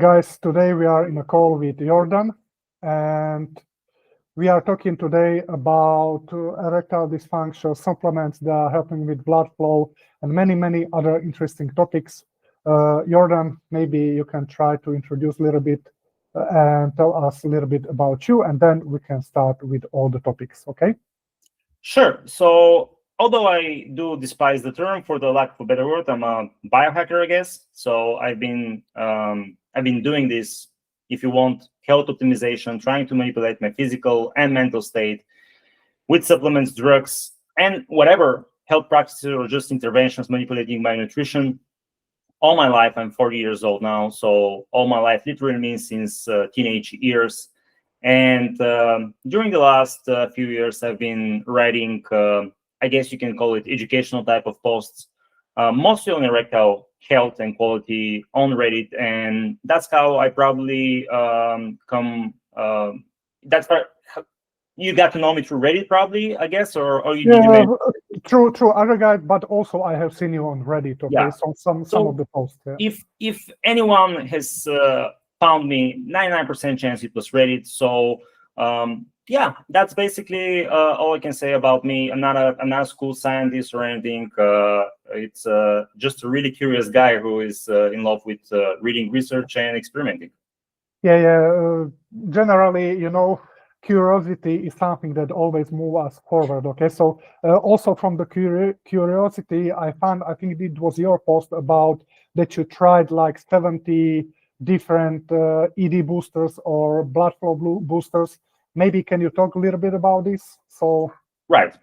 Guys, today we are in a call with Jordan, and we are talking today about erectile dysfunction supplements that are helping with blood flow and many other interesting topics. Jordan, maybe you can try to introduce a little bit and tell us a little bit about you, and then we can start with all the topics, okay? Sure. So although I do despise the term, for the lack of a better word, I'm a biohacker, I guess. So I've been doing this, if you want, health optimization, trying to manipulate my physical and mental state with supplements, drugs, and whatever health practices or just interventions, manipulating my nutrition all my life. I'm 40 years old now, so all my life literally means since teenage years. And during the last few years, I've been writing, I guess you can call it educational type of posts, mostly on erectile health and quality on Reddit. And that's how I probably that's how you got to know me through Reddit, probably, I guess, or you did you maybe... Through other guys, but also I have seen you on Reddit, okay? Yeah. So some of the posts. Yeah. If anyone has found me, 99% chance it was Reddit. So yeah, that's basically all I can say about me. I'm not a school scientist or anything. It's just a really curious guy who is in love with reading research and experimenting. Yeah. Generally, curiosity is something that always moves us forward, okay? So also from the curiosity, I think it was your post about that you tried like 70 different ED boosters or blood flow boosters. Maybe can you talk a little bit about this? So right,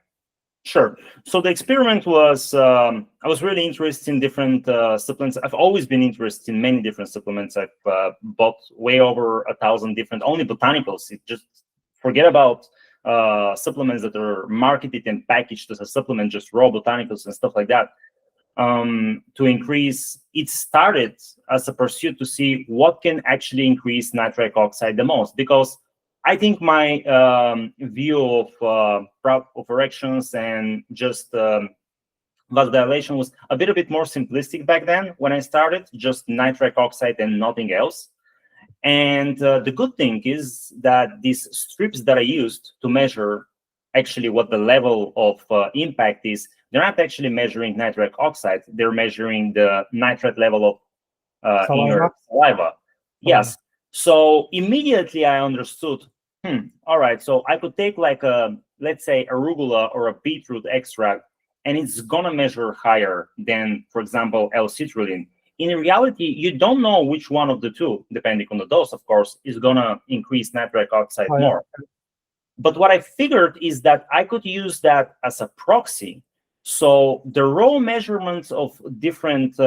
sure. So the experiment was I was really interested in different supplements. I've always been interested in many different supplements. I've bought way over 1,000 different only botanicals. It just forget about supplements that are marketed and packaged as a supplement, just raw botanicals and stuff like that. To increase, it started as a pursuit to see what can actually increase nitric oxide the most, because I think my view of erections and just vasodilation was a bit more simplistic back then when I started, just nitric oxide and nothing else. And the good thing is that these strips that I used to measure actually what the level of impact is, they're not actually measuring nitric oxide, they're measuring the nitrate level of in your saliva. Yes. So immediately I understood, all right, so I could take like let's say arugula or a beetroot extract, and it's gonna measure higher than, for example, L-citrulline. In reality, you don't know which one of the two, depending on the dose, of course, is gonna increase nitric oxide more. But what I figured is that I could use that as a proxy. So the raw measurements of different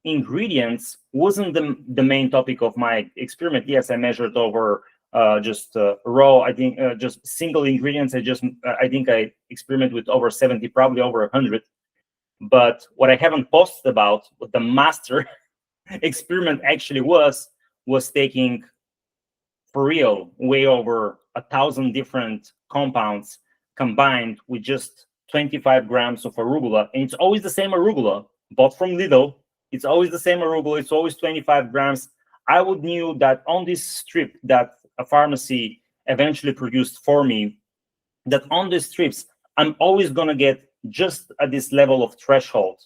ingredients wasn't the main topic of my experiment. Yes, I measured over just raw, I think just single ingredients. I think I experimented with over 70, probably over 100. But what I haven't posted about, what the master experiment actually was taking, for real, way over 1,000 different compounds combined with just 25 grams of arugula. And it's always the same arugula, bought from Lidl. It's always the same arugula. It's always 25 grams. I would knew that on this strip that a pharmacy eventually produced for me, that on these strips, I'm always going to get just at this level of threshold,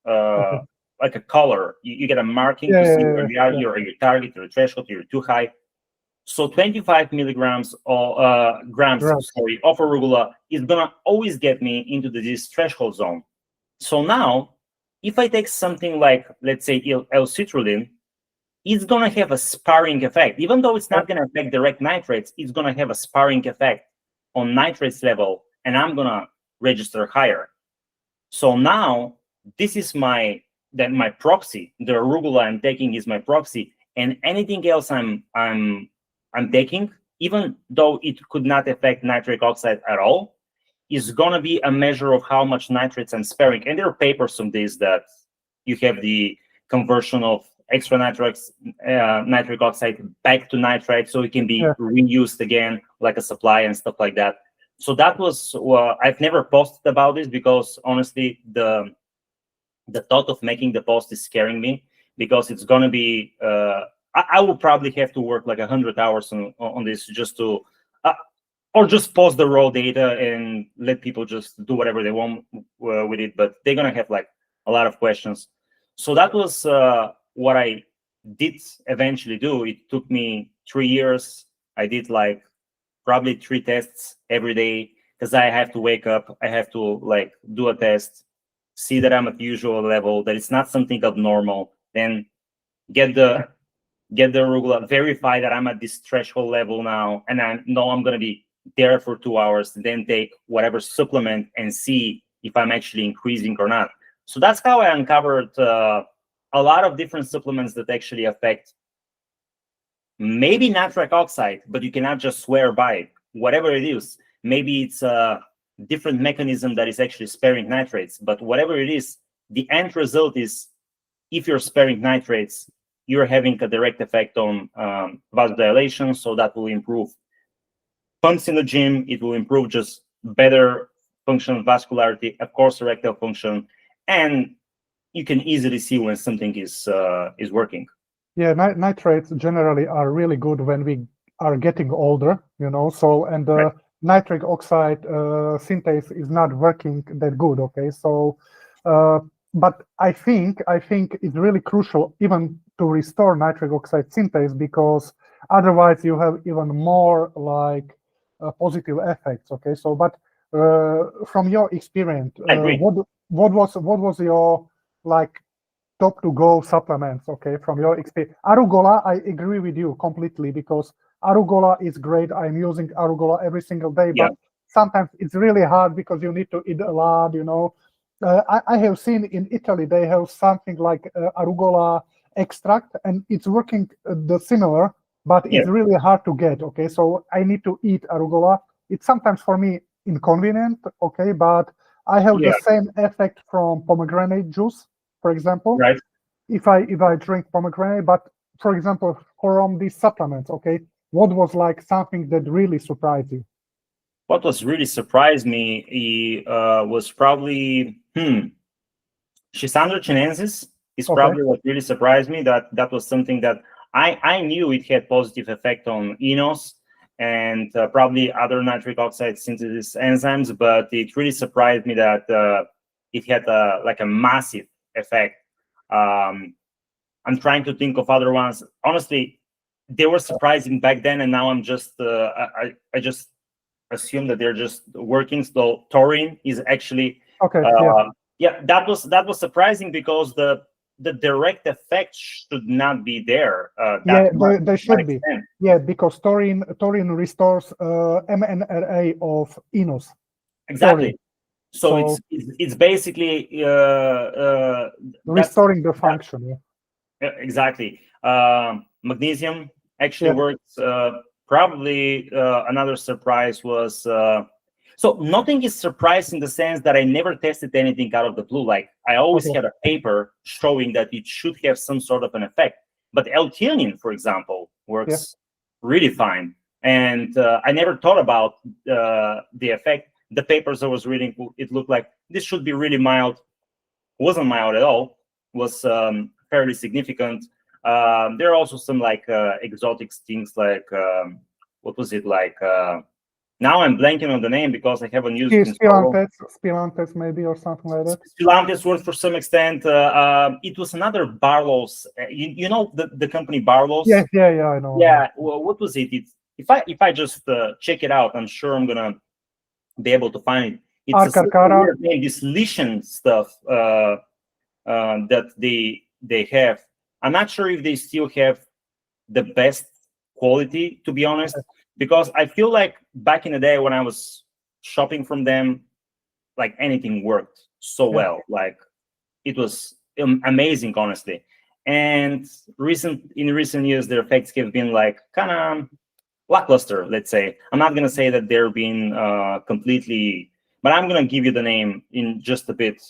like a color. You get a marking to see where you are, your target, your threshold, you're too high. So 25 milligrams or grams of arugula is going to always get me into this threshold zone. So now, if I take something like, let's say, L-citrulline, it's going to have a sparring effect. Even though it's not going to affect direct nitrates, it's going to have a sparring effect on nitrates level, and I'm going to register higher. So now this is my proxy. The arugula I'm taking is my proxy, and anything else I'm taking, even though it could not affect nitric oxide at all, is gonna be a measure of how much nitrates I'm sparing. And there are papers on this that you have the conversion of extra nitric oxide back to nitrite, so it can be reused again, like a supply and stuff like that. So that was, I've never posted about this because honestly, the thought of making the post is scaring me, because it's going to be, I will probably have to work like 100 hours on this just to, or just post the raw data and let people just do whatever they want with it. But they're going to have like a lot of questions. So that was what I did eventually do. It took me 3 years. I did like probably 3 tests every day, because I have to wake up, I have to like do a test, see that I'm at the usual level, that it's not something abnormal, then get the arugula, verify that I'm at this threshold level now, and I know I'm going to be there for 2 hours, then take whatever supplement and see if I'm actually increasing or not. So that's how I uncovered a lot of different supplements that actually affect maybe nitric oxide, but you cannot just swear by it. Whatever it is, maybe it's a different mechanism that is actually sparing nitrates, but whatever it is, the end result is, if you're sparing nitrates, you're having a direct effect on vasodilation, so that will improve pumps in the gym, it will improve just better functional vascularity, of course, erectile function, and you can easily see when something is working. Yeah, nitrates generally are really good when we are getting older, you know. So, and the Right. nitric oxide synthase is not working that good. Okay, so, but I think it's really crucial even to restore nitric oxide synthase, because otherwise you have even more like positive effects. Okay, so but from your experience, I agree. what was your like top to go supplements, okay, from your experience? Arugula, I agree with you completely, because arugula is great. I'm using arugula every single day, Yeah. but sometimes it's really hard because you need to eat a lot, you know. I have seen in Italy, they have something like arugula extract, and it's working the similar, but it's really hard to get, okay? So I need to eat arugula. It's sometimes for me inconvenient, okay, but I have the same effect from pomegranate juice, for example, right. if I drink pomegranate. But for example, from these supplements, okay, what was like something that really surprised you? What was really surprised me was probably Schisandra chinensis is probably what really surprised me. That was something that I knew it had positive effect on eNOS and probably other nitric oxide synthesis enzymes, but it really surprised me that it had like a massive effect. I'm trying to think of other ones. Honestly, they were surprising back then, and now I'm just I just assume that they're just working. So taurine is actually that was surprising, because the direct effect should not be there. They should be. Yeah, because taurine restores MNRA of eNOS. Exactly. So it's basically restoring the function. Exactly. Magnesium actually works. Probably another surprise was so nothing is surprised in the sense that I never tested anything out of the blue. Like I always had a paper showing that it should have some sort of an effect. But L-theanine, for example, works really fine. And I never thought about the effect. The papers I was reading, it looked like this should be really mild. Wasn't mild at all. Was fairly significant. There are also some like exotic things like what was it like? Now I'm blanking on the name because I haven't used it. Spilantes maybe, or something like that. Spilantes works for some extent. It was another Barlow's. You know the company Barlow's? Yeah, I know. Yeah. Well, what was it? If I just check it out, I'm sure I'm gonna be able to find it. It's a weird name, this Lycian stuff that they have. I'm not sure if they still have the best quality, to be honest, because I feel like back in the day when I was shopping from them, like anything worked so well. Like it was amazing, honestly. And in recent years, their effects have been like kind of lackluster, let's say. I'm not gonna say that they're being completely, but I'm gonna give you the name in just a bit.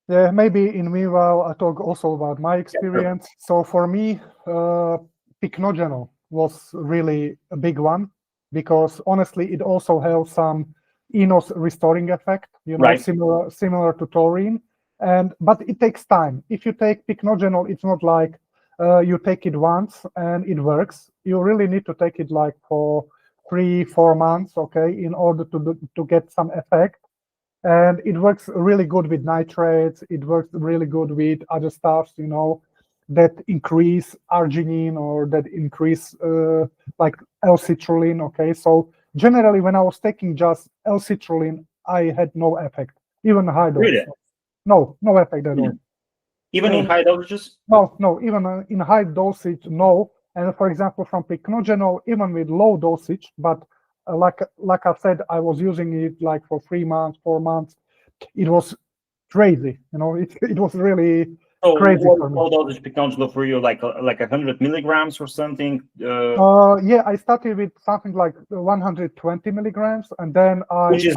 Yeah, maybe in meanwhile, I talk also about my experience. Yeah, sure. So for me, pycnogenol was really a big one, because honestly, it also has some eNOS restoring effect, you know, similar to taurine. But it takes time. If you take pycnogenol, it's not like you take it once and it works. You really need to take it like for 3-4 months, okay, in order to get some effect. And it works really good with nitrates. It works really good with other stuffs, that increase arginine or that increase like L-citrulline, okay? So generally, when I was taking just L-citrulline, I had no effect, even high dose. Really? No effect at all. Even in high dosages? No, even in high dosage, no. And for example, from pycnogenol, even with low dosage, but like I said, I was using it like for 3 months, 4 months. It was crazy, it was really crazy for me. What dosage pycnogenol for you, like 100 milligrams or something? Yeah, I started with something like 120 milligrams, and then which is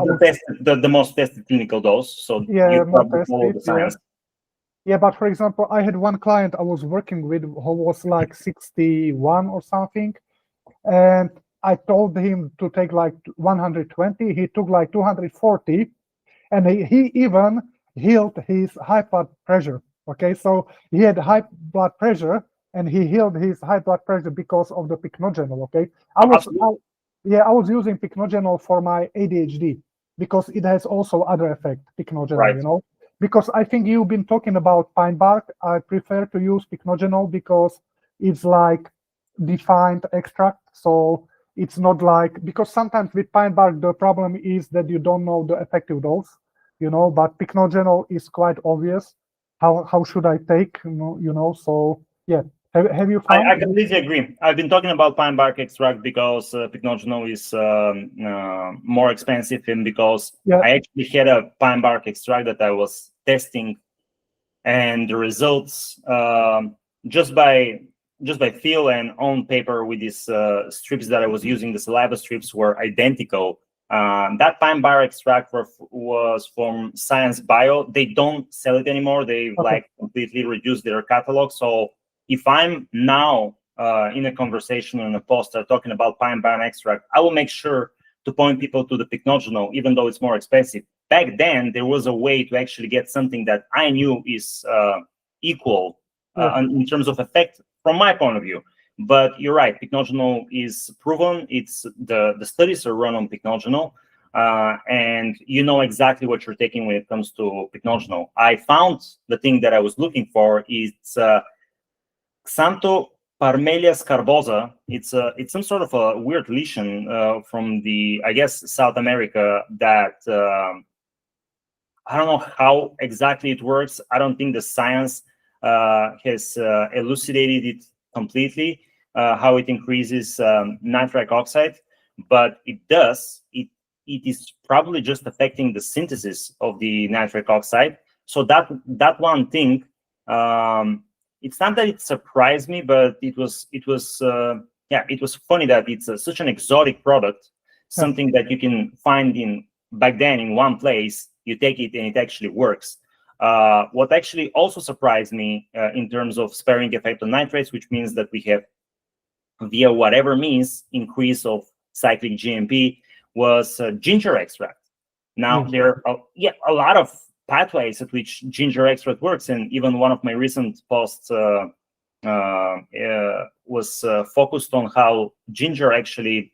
the most tested clinical dose. So yeah, you probably follow the science. Yeah, but for example, I had one client I was working with who was like 61 or something, and I told him to take like 120. He took like 240, and he even healed his high blood pressure. Okay, so he had high blood pressure, and he healed his high blood pressure because of the pycnogenol. Okay, I was using pycnogenol for my ADHD because it has also other effect, pycnogenol. Right. Because I think you've been talking about pine bark. I prefer to use pycnogenol because it's like defined extract. So it's not like, because sometimes with pine bark, the problem is that you don't know the effective dose, but pycnogenol is quite obvious. How should I take, so yeah. Have you found? I completely agree. I've been talking about pine bark extract because pycnogenol is more expensive, and because I actually had a pine bark extract that I was testing, and the results just by feel and on paper with these strips that I was using, the saliva strips, were identical. That pine bark extract was from Science Bio. They don't sell it anymore. They completely reduced their catalog. So if I'm now in a conversation on a poster talking about pine bark extract, I will make sure to point people to the pycnogenol, even though it's more expensive. Back then, there was a way to actually get something that I knew is equal in terms of effect from my point of view. But you're right, pycnogenol is proven. It's the studies are run on pycnogenol, and you know exactly what you're taking when it comes to pycnogenol. I found the thing that I was looking for is Xantho Parmelia scarbosa. It's some sort of a weird lesion from I guess South America that I don't know how exactly it works. I don't think the science has elucidated it completely, how it increases nitric oxide, but it does. It is probably just affecting the synthesis of the nitric oxide. So that one thing, it's not that it surprised me, but it was funny that it's such an exotic product, something that you can find back then in one place. You take it and it actually works. What actually also surprised me in terms of sparing effect on nitrates, which means that we have, via whatever means, increase of cyclic GMP, was ginger extract. Now, there are a lot of pathways at which ginger extract works, and even one of my recent posts was focused on how ginger actually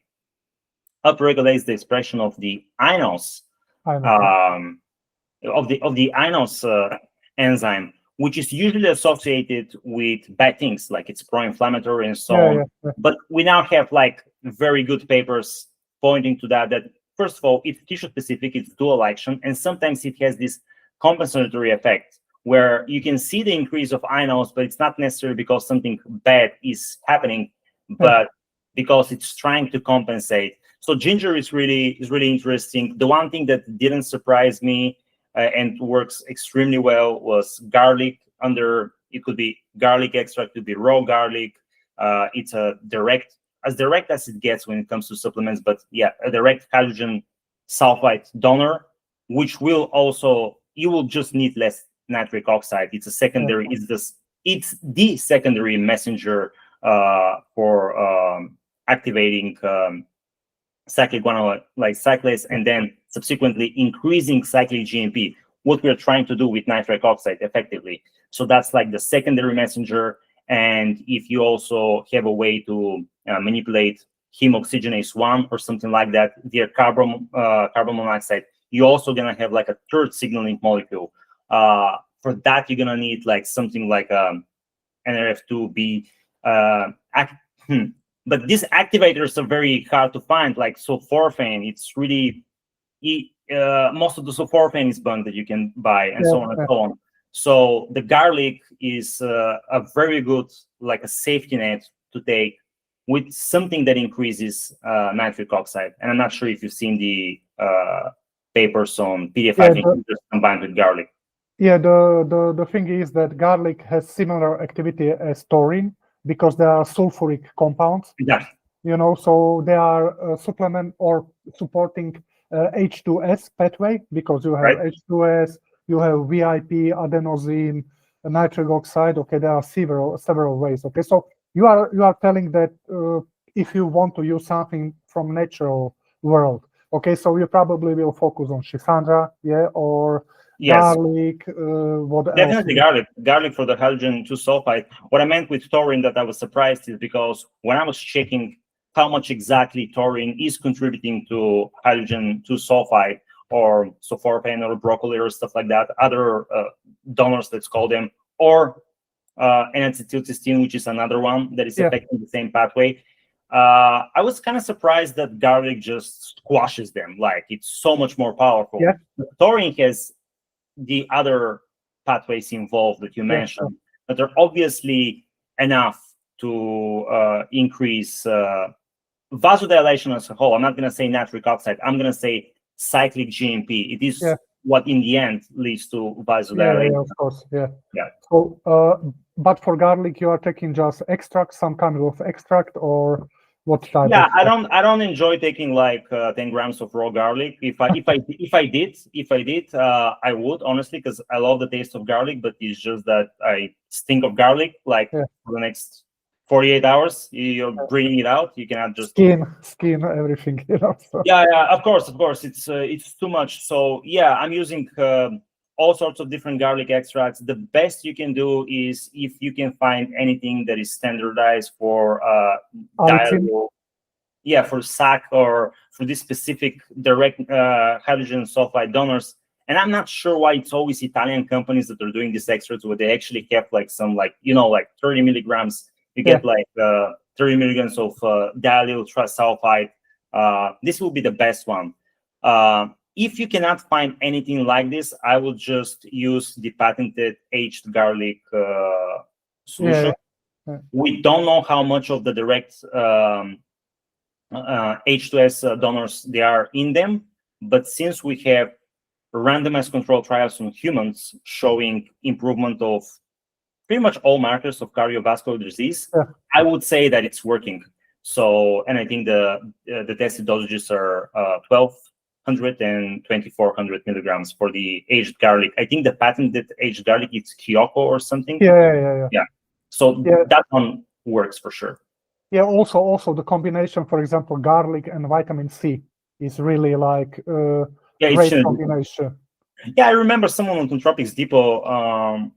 upregulates the expression of the eNOS, of the eNOS enzyme, which is usually associated with bad things, like it's pro-inflammatory and so on. But we now have like very good papers pointing to that first of all, it's tissue specific, it's dual action, and sometimes it has this compensatory effect where you can see the increase of eNOS, but it's not necessarily because something bad is happening, but because it's trying to compensate. So ginger is really interesting. The one thing that didn't surprise me and works extremely well was garlic. It could be garlic extract, could be raw garlic. It's as direct as it gets when it comes to supplements, but yeah, a direct hydrogen sulfide donor, which will also, you will just need less nitric oxide. It's a secondary, it's the secondary messenger for activating cyclic guanylate cyclase, and then subsequently increasing cyclic GMP, what we're trying to do with nitric oxide effectively. So that's like the secondary messenger. And if you also have a way to manipulate heme oxygenase 1 or something like that via carbon monoxide, you're also gonna have like a third signaling molecule. For that, you're gonna need like something like NRF2B. But these activators are very hard to find, like sulforaphane. It's really most of the sulforaphane is bunk that you can buy, and so on and so on. So the garlic is a very good, like a safety net to take with something that increases nitric oxide. And I'm not sure if you've seen the papers on PDF5 inhibitors combined with garlic. Yeah, the thing is that garlic has similar activity as taurine because they are sulfuric compounds. Yeah. You know, so they are supplement or supporting H2S pathway because you have H2S, you have VIP, adenosine, nitric oxide. Okay, there are several ways. Okay, so you are telling that if you want to use something from natural world, okay, so you probably will focus on Schisandra, yeah, or garlic. What Definitely else? garlic for the halogen 2 sulfide. What I meant with taurine that I was surprised is because when I was checking how much exactly taurine is contributing to halogen 2 sulfide or sulforaphane or broccoli or stuff like that, other donors, let's call them, or N-acetylcysteine, which is another one that is affecting the same pathway. I was kind of surprised that garlic just squashes them. Like, it's so much more powerful. Yeah. Taurine has the other pathways involved that you mentioned, but they're obviously enough to increase vasodilation as a whole. I'm not going to say nitric oxide. I'm going to say cyclic GMP. It is what in the end leads to vasodilation. Yeah, of course. Yeah. So, but for garlic, you are taking just extract, some kind of extract, or what type? Yeah, I don't enjoy taking like 10 grams of raw garlic. If I did, I would, honestly, because I love the taste of garlic. But it's just that I stink of garlic. Like for the next 48 hours, you're breathing it out. You cannot just skin everything. You know. So. Yeah, of course. It's too much. So yeah, I'm using all sorts of different garlic extracts. The best you can do is if you can find anything that is standardized for dialysis, for SAC or for this specific direct hydrogen sulfide donors. And I'm not sure why it's always Italian companies that are doing these extracts where they actually have like some like 30 milligrams. You get like 30 milligrams of diallyl trisulfide. This will be the best one. If you cannot find anything like this, I will just use the patented aged garlic solution. We don't know how much of the direct H2S donors there are in them, but since we have randomized control trials on humans showing improvement of pretty much all markers of cardiovascular disease, I would say that it's working. So, and I think the tested dosages are 1,200 and 2,400 milligrams for the aged garlic. I think the patented aged garlic is Kyoko or something. Yeah. So that one works for sure. Yeah. Also the combination, for example, garlic and vitamin C is really like great combination. Yeah, I remember someone on Nootropics Depot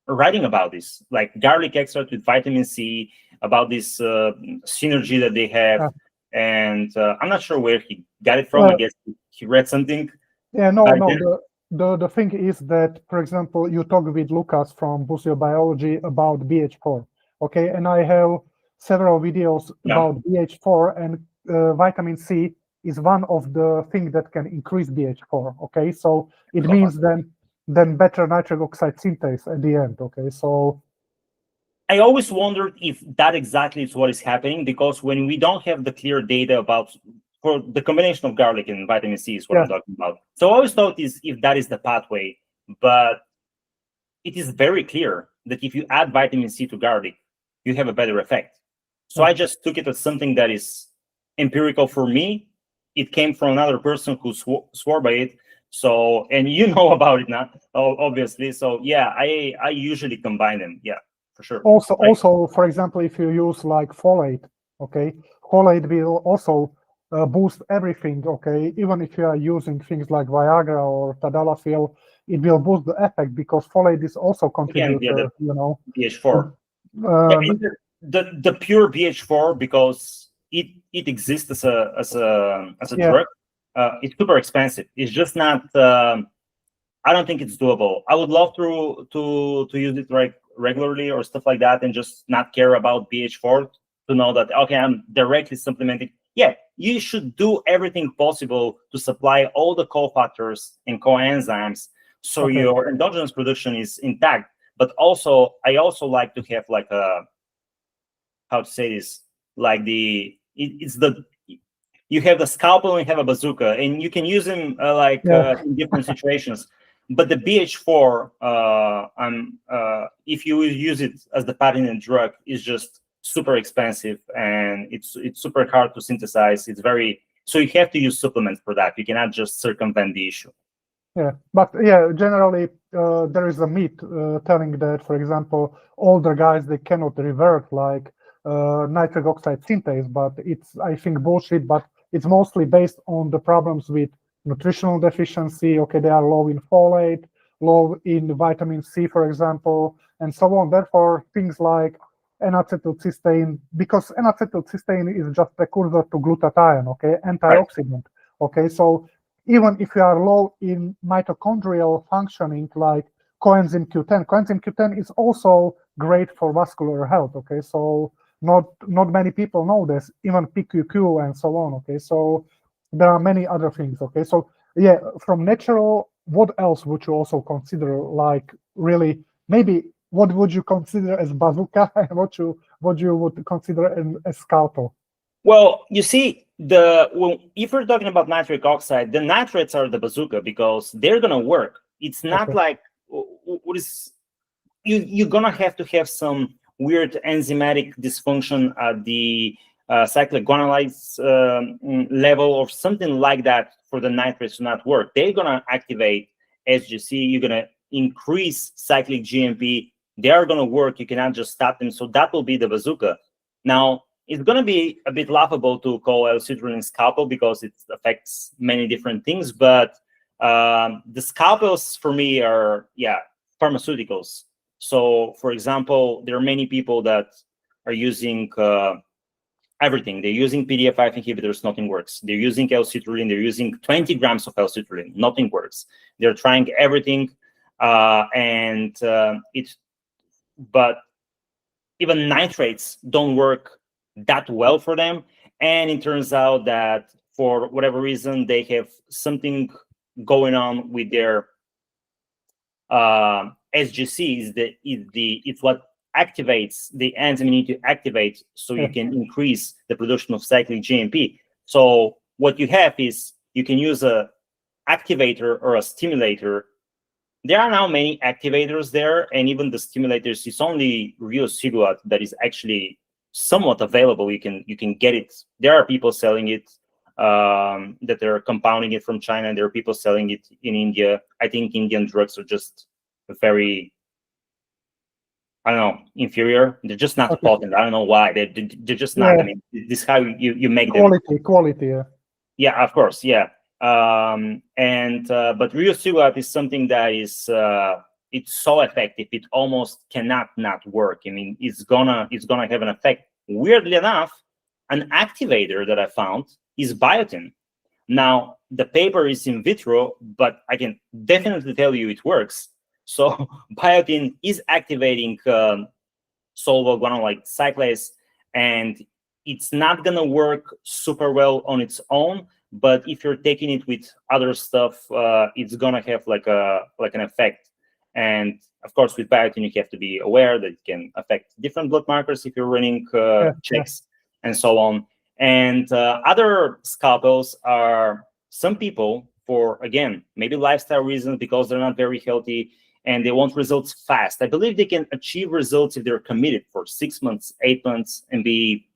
writing about this, like garlic extract with vitamin C, about this synergy that they have. And I'm not sure where he got it from. I guess he read something. Yeah, no. The thing is that, for example, you talk with Lucas from Busio Biology about BH4, okay? And I have several videos about BH4, and vitamin C is one of the things that can increase BH4, okay? So it means then better nitric oxide synthase at the end, okay? So I always wondered if that exactly is what is happening, because when we don't have the clear data about, for the combination of garlic and vitamin C is what I'm talking about. So I always thought if that is the pathway, but it is very clear that if you add vitamin C to garlic, you have a better effect. So I just took it as something that is empirical for me. It came from another person who swore by it. So, and you know about it now, obviously. So yeah, I usually combine them. Yeah, for sure. Also, for example, if you use like folate, okay, folate will also boost everything, okay. Even if you are using things like Viagra or Tadalafil, it will boost the effect because folate is also contributor. Again, BH4. And the pure BH4, because it exists as a drug, it's super expensive. It's just not. I don't think it's doable. I would love to use it regularly or stuff like that, and just not care about BH4, to know that, okay, I'm directly supplementing. Yeah, you should do everything possible to supply all the cofactors and coenzymes, so your endogenous production is intact. But also, I also like to have like a, how to say this, like it's the, you have the scalpel and you have a bazooka, and you can use them in different situations. But the BH4, if you use it as the patented drug, is just super expensive, and it's super hard to synthesize. It's very, so you have to use supplements for that. You cannot just circumvent the issue. Yeah, but yeah, generally there is a myth telling that, for example, older guys, they cannot revert like nitric oxide synthase, but it's, I think, bullshit. But it's mostly based on the problems with nutritional deficiency. Okay, they are low in folate, low in vitamin C, for example, and so on. Therefore, things like N-acetylcysteine, because N-acetylcysteine is just precursor to glutathione, okay, antioxidant. Okay, so even if you are low in mitochondrial functioning, like coenzyme Q10 is also great for vascular health. Okay, so not many people know this, even PQQ and so on. Okay, so there are many other things. Okay, so yeah, from natural, what else would you also consider? Like, really, maybe what would you consider as bazooka, and what you would consider as scalpel? Well, you see, if we're talking about nitric oxide, the nitrates are the bazooka, because they're gonna work. It's not like what is, you're gonna have to have some weird enzymatic dysfunction at the cyclic guanylyse level or something like that for the nitrates to not work. They're gonna activate SGC. You're gonna increase cyclic GMP. They are gonna work. You cannot just stop them. So that will be the bazooka. Now, it's going to be a bit laughable to call L-citrulline scalpel, because it affects many different things. But the scalpels for me are, pharmaceuticals. So, for example, there are many people that are using everything. They're using PDE5 inhibitors, nothing works. They're using L-citrulline. They're using 20 grams of L-citrulline, nothing works. They're trying everything, but even nitrates don't work that well for them. And it turns out that for whatever reason, they have something going on with their SGCs. It's what activates the enzyme you need to activate, so you can increase the production of cyclic GMP. So what you have is, you can use a activator or a stimulator. There are now many activators there, and even the stimulators, it's only riociguat that is actually somewhat available. You can get it. There are people selling it, that they're compounding it from China. There are people selling it in India. I think Indian drugs are just very, I don't know, inferior. They're just not potent. I don't know why. They're just not. I mean, this is how you make quality. Yeah, of course. Yeah. But riociguat is something that is it's so effective, it almost cannot not work. I mean, it's gonna have an effect. Weirdly enough, an activator that I found is biotin. Now, the paper is in vitro, but I can definitely tell you it works. So biotin is activating soluble guanylate cyclase, and it's not gonna work super well on its own. But if you're taking it with other stuff, it's gonna have like an effect. And of course, with biotin, you have to be aware that it can affect different blood markers if you're running checks and so on. And other scalpels are some people, for, again, maybe lifestyle reasons, because they're not very healthy and they want results fast. I believe they can achieve results if they're committed for 6 months, 8 months, and be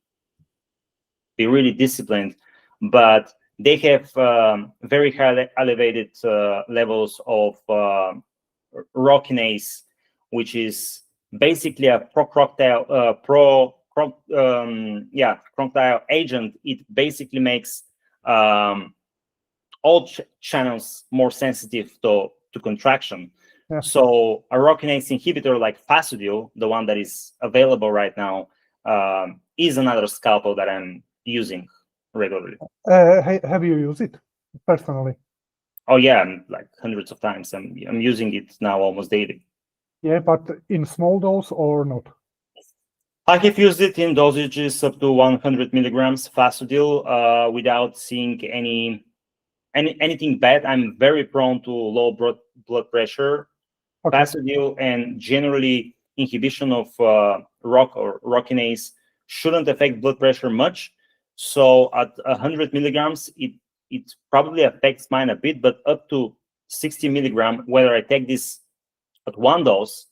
really disciplined. But they have very high elevated levels of rhokinase, which is basically a procroctile agent. It basically makes all channels more sensitive to contraction. Yeah. So a ROCK kinase inhibitor like Fasudil, the one that is available right now, is another scalpel that I'm using regularly. Have you used it personally? Oh yeah, like hundreds of times. I'm using it now almost daily. Yeah, but in small dose or not? I have used it in dosages up to 100 milligrams Fasudil without seeing anything bad. I'm very prone to low blood pressure. Okay. Fasudil and generally inhibition of ROCK or ROCK kinase shouldn't affect blood pressure much. So at 100 milligrams, it probably affects mine a bit, but up to 60 milligram, whether I take this at one dose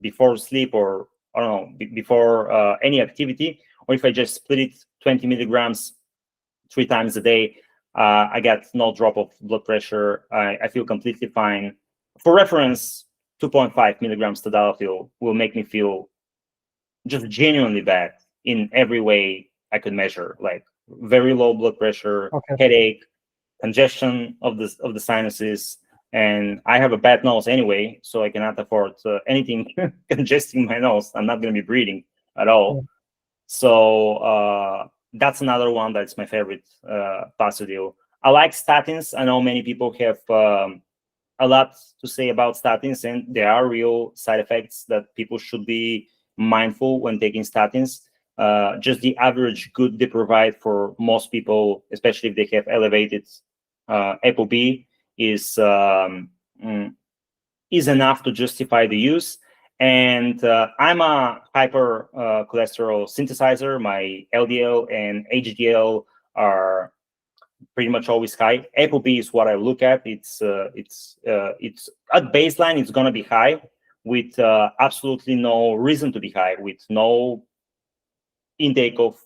before sleep or I don't know, before any activity, or if I just split it 20 milligrams 3 times a day, I get no drop of blood pressure. I feel completely fine. For reference, 2.5 milligrams tadalafil will make me feel just genuinely bad in every way I could measure, like very low blood pressure, Okay. headache, congestion of the sinuses, and I have a bad nose anyway, so I cannot afford anything congesting my nose. I'm not going to be breathing at all. Yeah. So that's another one that's my favorite Fasudil. I like statins. I know many people have a lot to say about statins, and there are real side effects that people should be mindful when taking statins. Just the average good they provide for most people, especially if they have elevated ApoB, is enough to justify the use. And I'm a hyper cholesterol synthesizer. My LDL and HDL are pretty much always high. ApoB is what I look at. It's at baseline. It's gonna be high with absolutely no reason to be high, with no intake of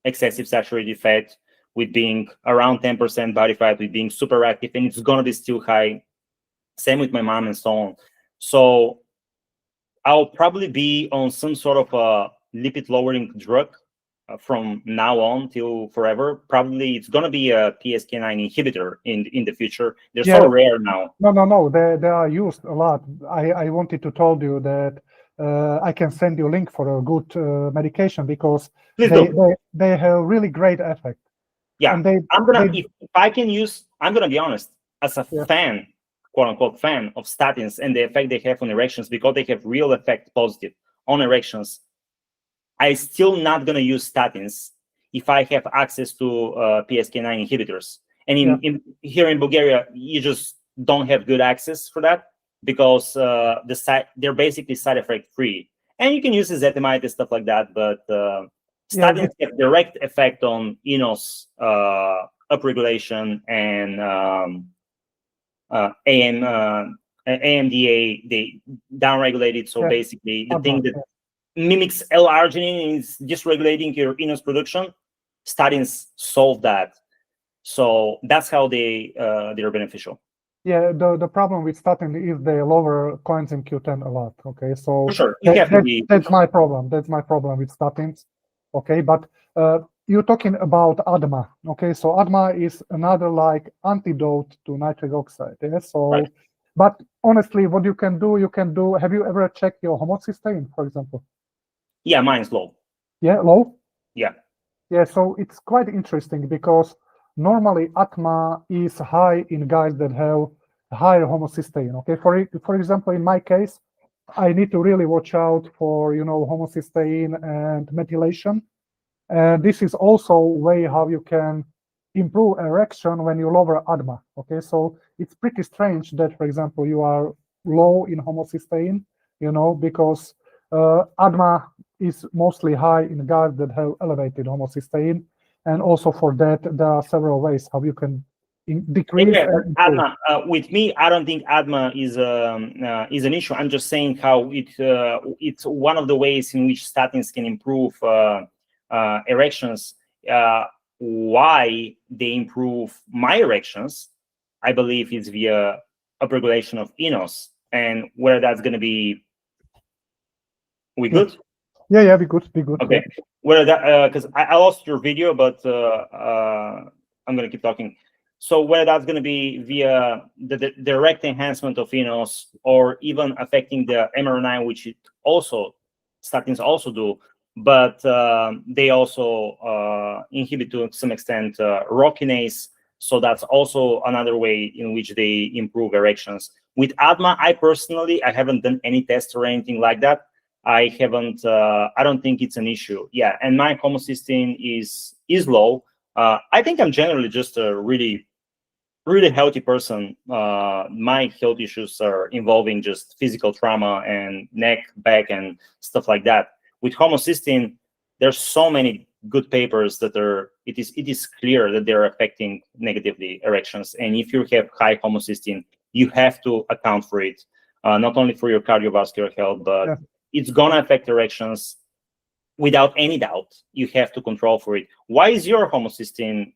excessive saturated fat, with being around 10% body fat, with being super active, and it's gonna be still high. Same with my mom and so on. So I'll probably be on some sort of a lipid lowering drug from now on till forever. Probably it's gonna be a PCSK9 inhibitor in the future. They're so rare now. No. They are used a lot. I wanted to tell you that I can send you a link for a good medication because they have really great effect. Yeah, and if I can use, I'm gonna be honest, as a fan, quote unquote fan of statins and the effect they have on erections, because they have real effect positive on erections. I still not gonna use statins if I have access to PCSK9 inhibitors. And here in Bulgaria, you just don't have good access for that because they're basically side effect free. And you can use ezetimibe and stuff like that, but statins have direct effect on eNOS upregulation and AMDA. They downregulate it. So basically, the thing that mimics L-arginine is dysregulating your eNOS production. Statins solve that, so that's how they're beneficial. Yeah, the problem with statin is they lower coenzyme Q10 a lot. Okay, so for sure. That's my problem. That's my problem with statins. Okay, but you're talking about ADMA. Okay, so ADMA is another like antidote to nitric oxide. Yeah, so but honestly, what you can do, have you ever checked your homocysteine, for example? Yeah, mine's low. Yeah, low? Yeah. Yeah, so it's quite interesting because normally ATMA is high in guys that have higher homocysteine. Okay, for example, in my case, I need to really watch out for homocysteine and methylation, and this is also a way how you can improve erection when you lower ADMA. Okay, so it's pretty strange that, for example, you are low in homocysteine, because ADMA is mostly high in guys that have elevated homocysteine, and also for that there are several ways how you can decrease. ADMA, with me, I don't think ADMA is an issue. I'm just saying how it's one of the ways in which statins can improve erections. Why they improve my erections, I believe, is via upregulation of eNOS, and whether that's going to be. We good? Yeah, be good. Okay. Whether that because I lost your video, but I'm gonna keep talking. So whether that's going to be via the direct enhancement of eNOS or even affecting the mRNA, which statins also do, but they also inhibit to some extent ROCK kinase. So that's also another way in which they improve erections. With ADMA, I haven't done any tests or anything like that. I don't think it's an issue. Yeah, and my homocysteine is low. I think I'm generally just a really healthy person. My health issues are involving just physical trauma and neck, back, and stuff like that. With homocysteine, there's so many good papers that it is clear that they're affecting negatively erections. And if you have high homocysteine, you have to account for it, not only for your cardiovascular health, but it's gonna affect erections. Without any doubt, you have to control for it. Why is your homocysteine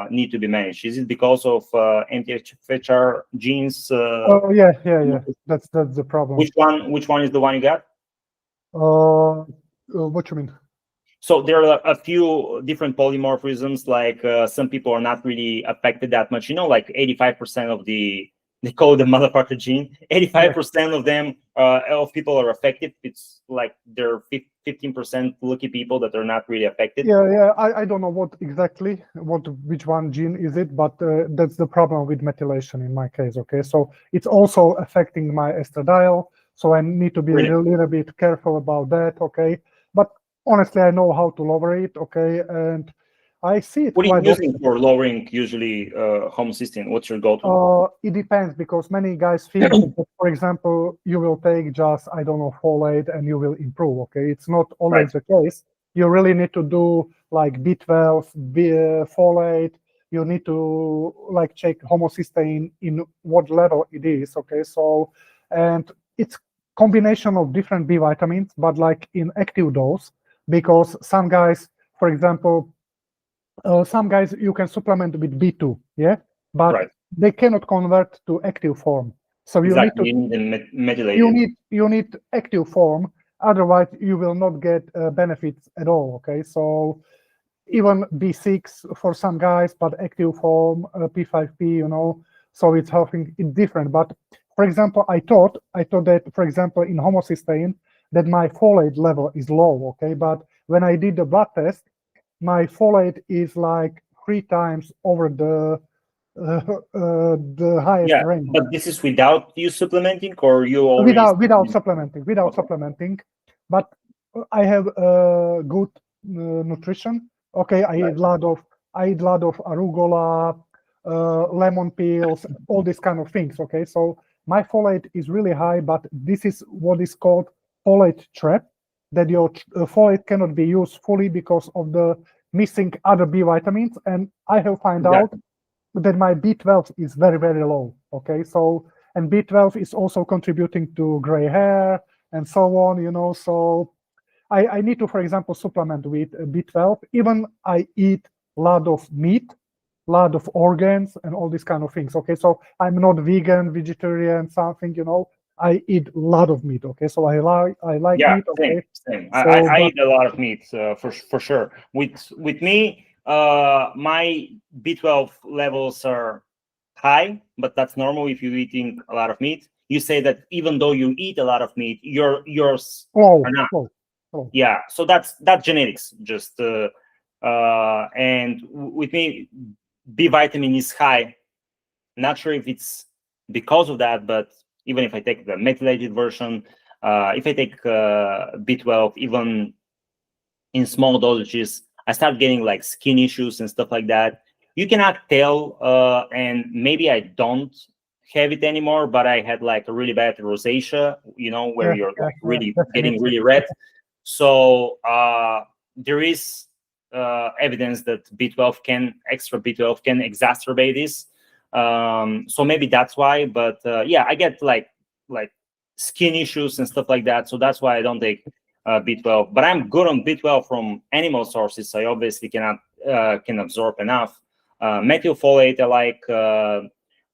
need to be managed? Is it because of anti-FHR genes? Oh yeah. That's the problem. Which one is the one you got? What you mean? So there are a few different polymorphisms. Like some people are not really affected that much. Like 85% of they call it the motherfucker gene. 85% of them of people are affected. It's like there are 15% lucky people that are not really affected. Yeah. I don't know which one gene is it, but that's the problem with methylation in my case. Okay, so it's also affecting my estradiol, so I need to be a little bit careful about that. Okay, but honestly, I know how to lower it. Okay, and I see it. What are you using for lowering usually homocysteine? What's your go-to? It depends, because many guys think that, for example, you will take just, I don't know, folate and you will improve. Okay, it's not always the case. You really need to do like B12, folate. You need to like check homocysteine in what level it is. Okay, so, and it's combination of different B vitamins, but like in active dose, because some guys, for example, some guys you can supplement with B2, but they cannot convert to active form. So you need active form. Otherwise, you will not get benefits at all. Okay, so even B6 for some guys, but active form, P5P, so it's helping. It's different. But for example, I thought that, for example, in homocysteine, that my folate level is low. Okay, but when I did the blood test, my folate is like 3 times over the highest range. But this is without you supplementing, or you already without supplementing. But I have good nutrition. Okay, I eat a lot of arugula, lemon peels, all these kind of things. Okay, so my folate is really high, but this is what is called folate trap, that your folate cannot be used fully because of the missing other B vitamins. And I have found out that my B12 is very, very low. Okay, so, and B12 is also contributing to gray hair and so on, so I need to, for example, supplement with B12. Even I eat a lot of meat, a lot of organs, and all these kind of things. Okay, so I'm not vegan, vegetarian, something, I eat a lot of meat. Okay, so I like meat. Okay, same. I eat a lot of meat for sure. With me, my B12 levels are high, but that's normal if you're eating a lot of meat. You say that even though you eat a lot of meat, yours are not. Yeah, so that's genetics. Just and with me, B vitamin is high. Not sure if it's because of that, but even if I take the methylated version, if I take B12, even in small dosages, I start getting like skin issues and stuff like that. You cannot tell, and maybe I don't have it anymore, but I had like a really bad rosacea, where you're like really getting really red. So there is evidence that extra B12 can exacerbate this. So maybe that's why, but yeah, I get like skin issues and stuff like that. So that's why I don't take B12, but I'm good on B12 from animal sources. I obviously can absorb enough. Methylfolate, I like.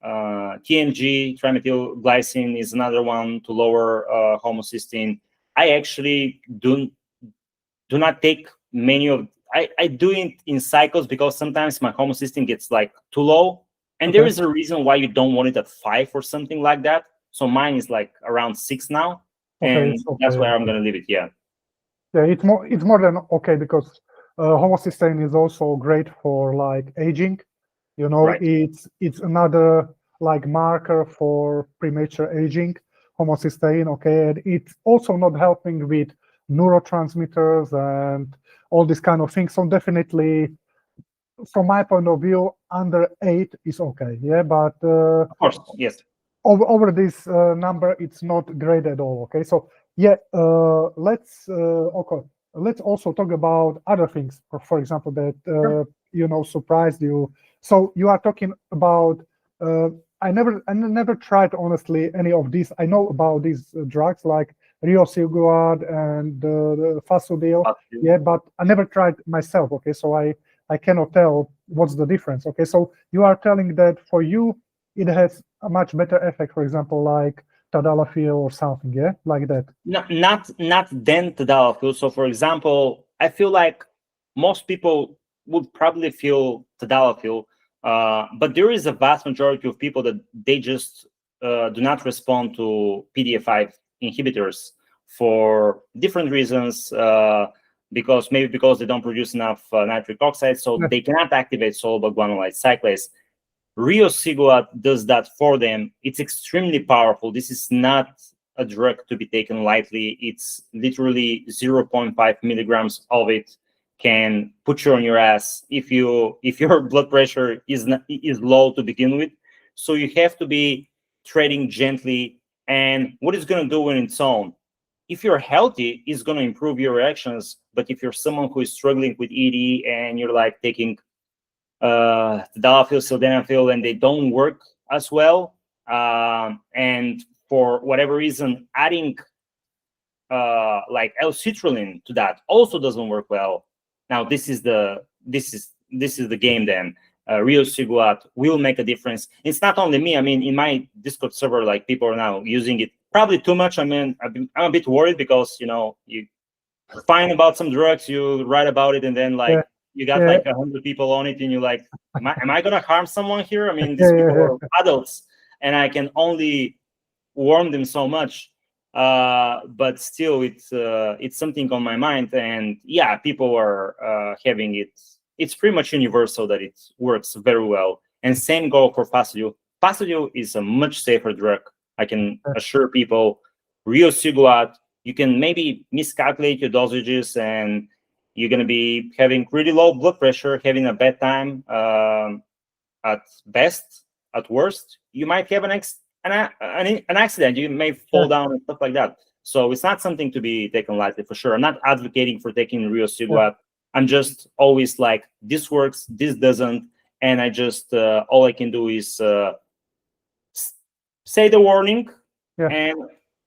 TMG, trimethylglycine, is another one to lower homocysteine. I actually do not take many of. I do it in cycles, because sometimes my homocysteine gets like too low, And there is a reason why you don't want it at 5 or something like that. So mine is like around 6 now, and that's why I'm gonna leave it. Yeah. Yeah, it's more than okay, because homocysteine is also great for like aging. You know, Right. it's another like marker for premature aging, homocysteine. Okay, and it's also not helping with neurotransmitters and all these kind of things. So definitely, from my point of view, under 8 is okay. Yeah, but Of course. Yes. over this number, it's not great at all. Okay, so yeah, let's also talk about other things. For example, that surprised you. So you are talking about. I never tried honestly any of these. I know about these drugs like riociguat and the fasudil. Yeah, but I never tried myself. Okay, so I cannot tell what's the difference. Okay, so you are telling that for you it has a much better effect, for example, like tadalafil or something, yeah, like that. Not than tadalafil. So, for example, I feel like most people would probably feel tadalafil, but there is a vast majority of people that they just do not respond to PDE5 inhibitors for different reasons. Because they don't produce enough nitric oxide, so they cannot activate soluble guanylate cyclase. Riociguat does that for them. It's extremely powerful. This is not a drug to be taken lightly. It's literally 0.5 milligrams of it can put you on your ass if your blood pressure is low to begin with. So you have to be treading gently. And what it's going to do on its own, if you're healthy, it's going to improve your reactions. But if you're someone who is struggling with ED and you're like taking tadalafil, sildenafil, and they don't work as well, and for whatever reason, adding like L-citrulline to that also doesn't work well. Now this is the game. Then riociguat will make a difference. It's not only me. I mean, in my Discord server, like people are now using it probably too much. I mean, I'm a bit worried because you find about some drugs, you write about it, and then like you got like 100 people on it, and you're like, am I gonna harm someone here? I mean, these people are adults, and I can only warn them so much. But still, it's something on my mind, and yeah, people are having it. It's pretty much universal that it works very well. And same go for fasudil. Fasudil is a much safer drug. I can assure people. Riociguat, you can maybe miscalculate your dosages, and you're going to be having really low blood pressure, having a bad time. At best, at worst, you might have an accident. You may fall down and stuff like that. So it's not something to be taken lightly, for sure. I'm not advocating for taking riociguat. I'm just always like, this works, this doesn't, and I just all I can do is say the warning and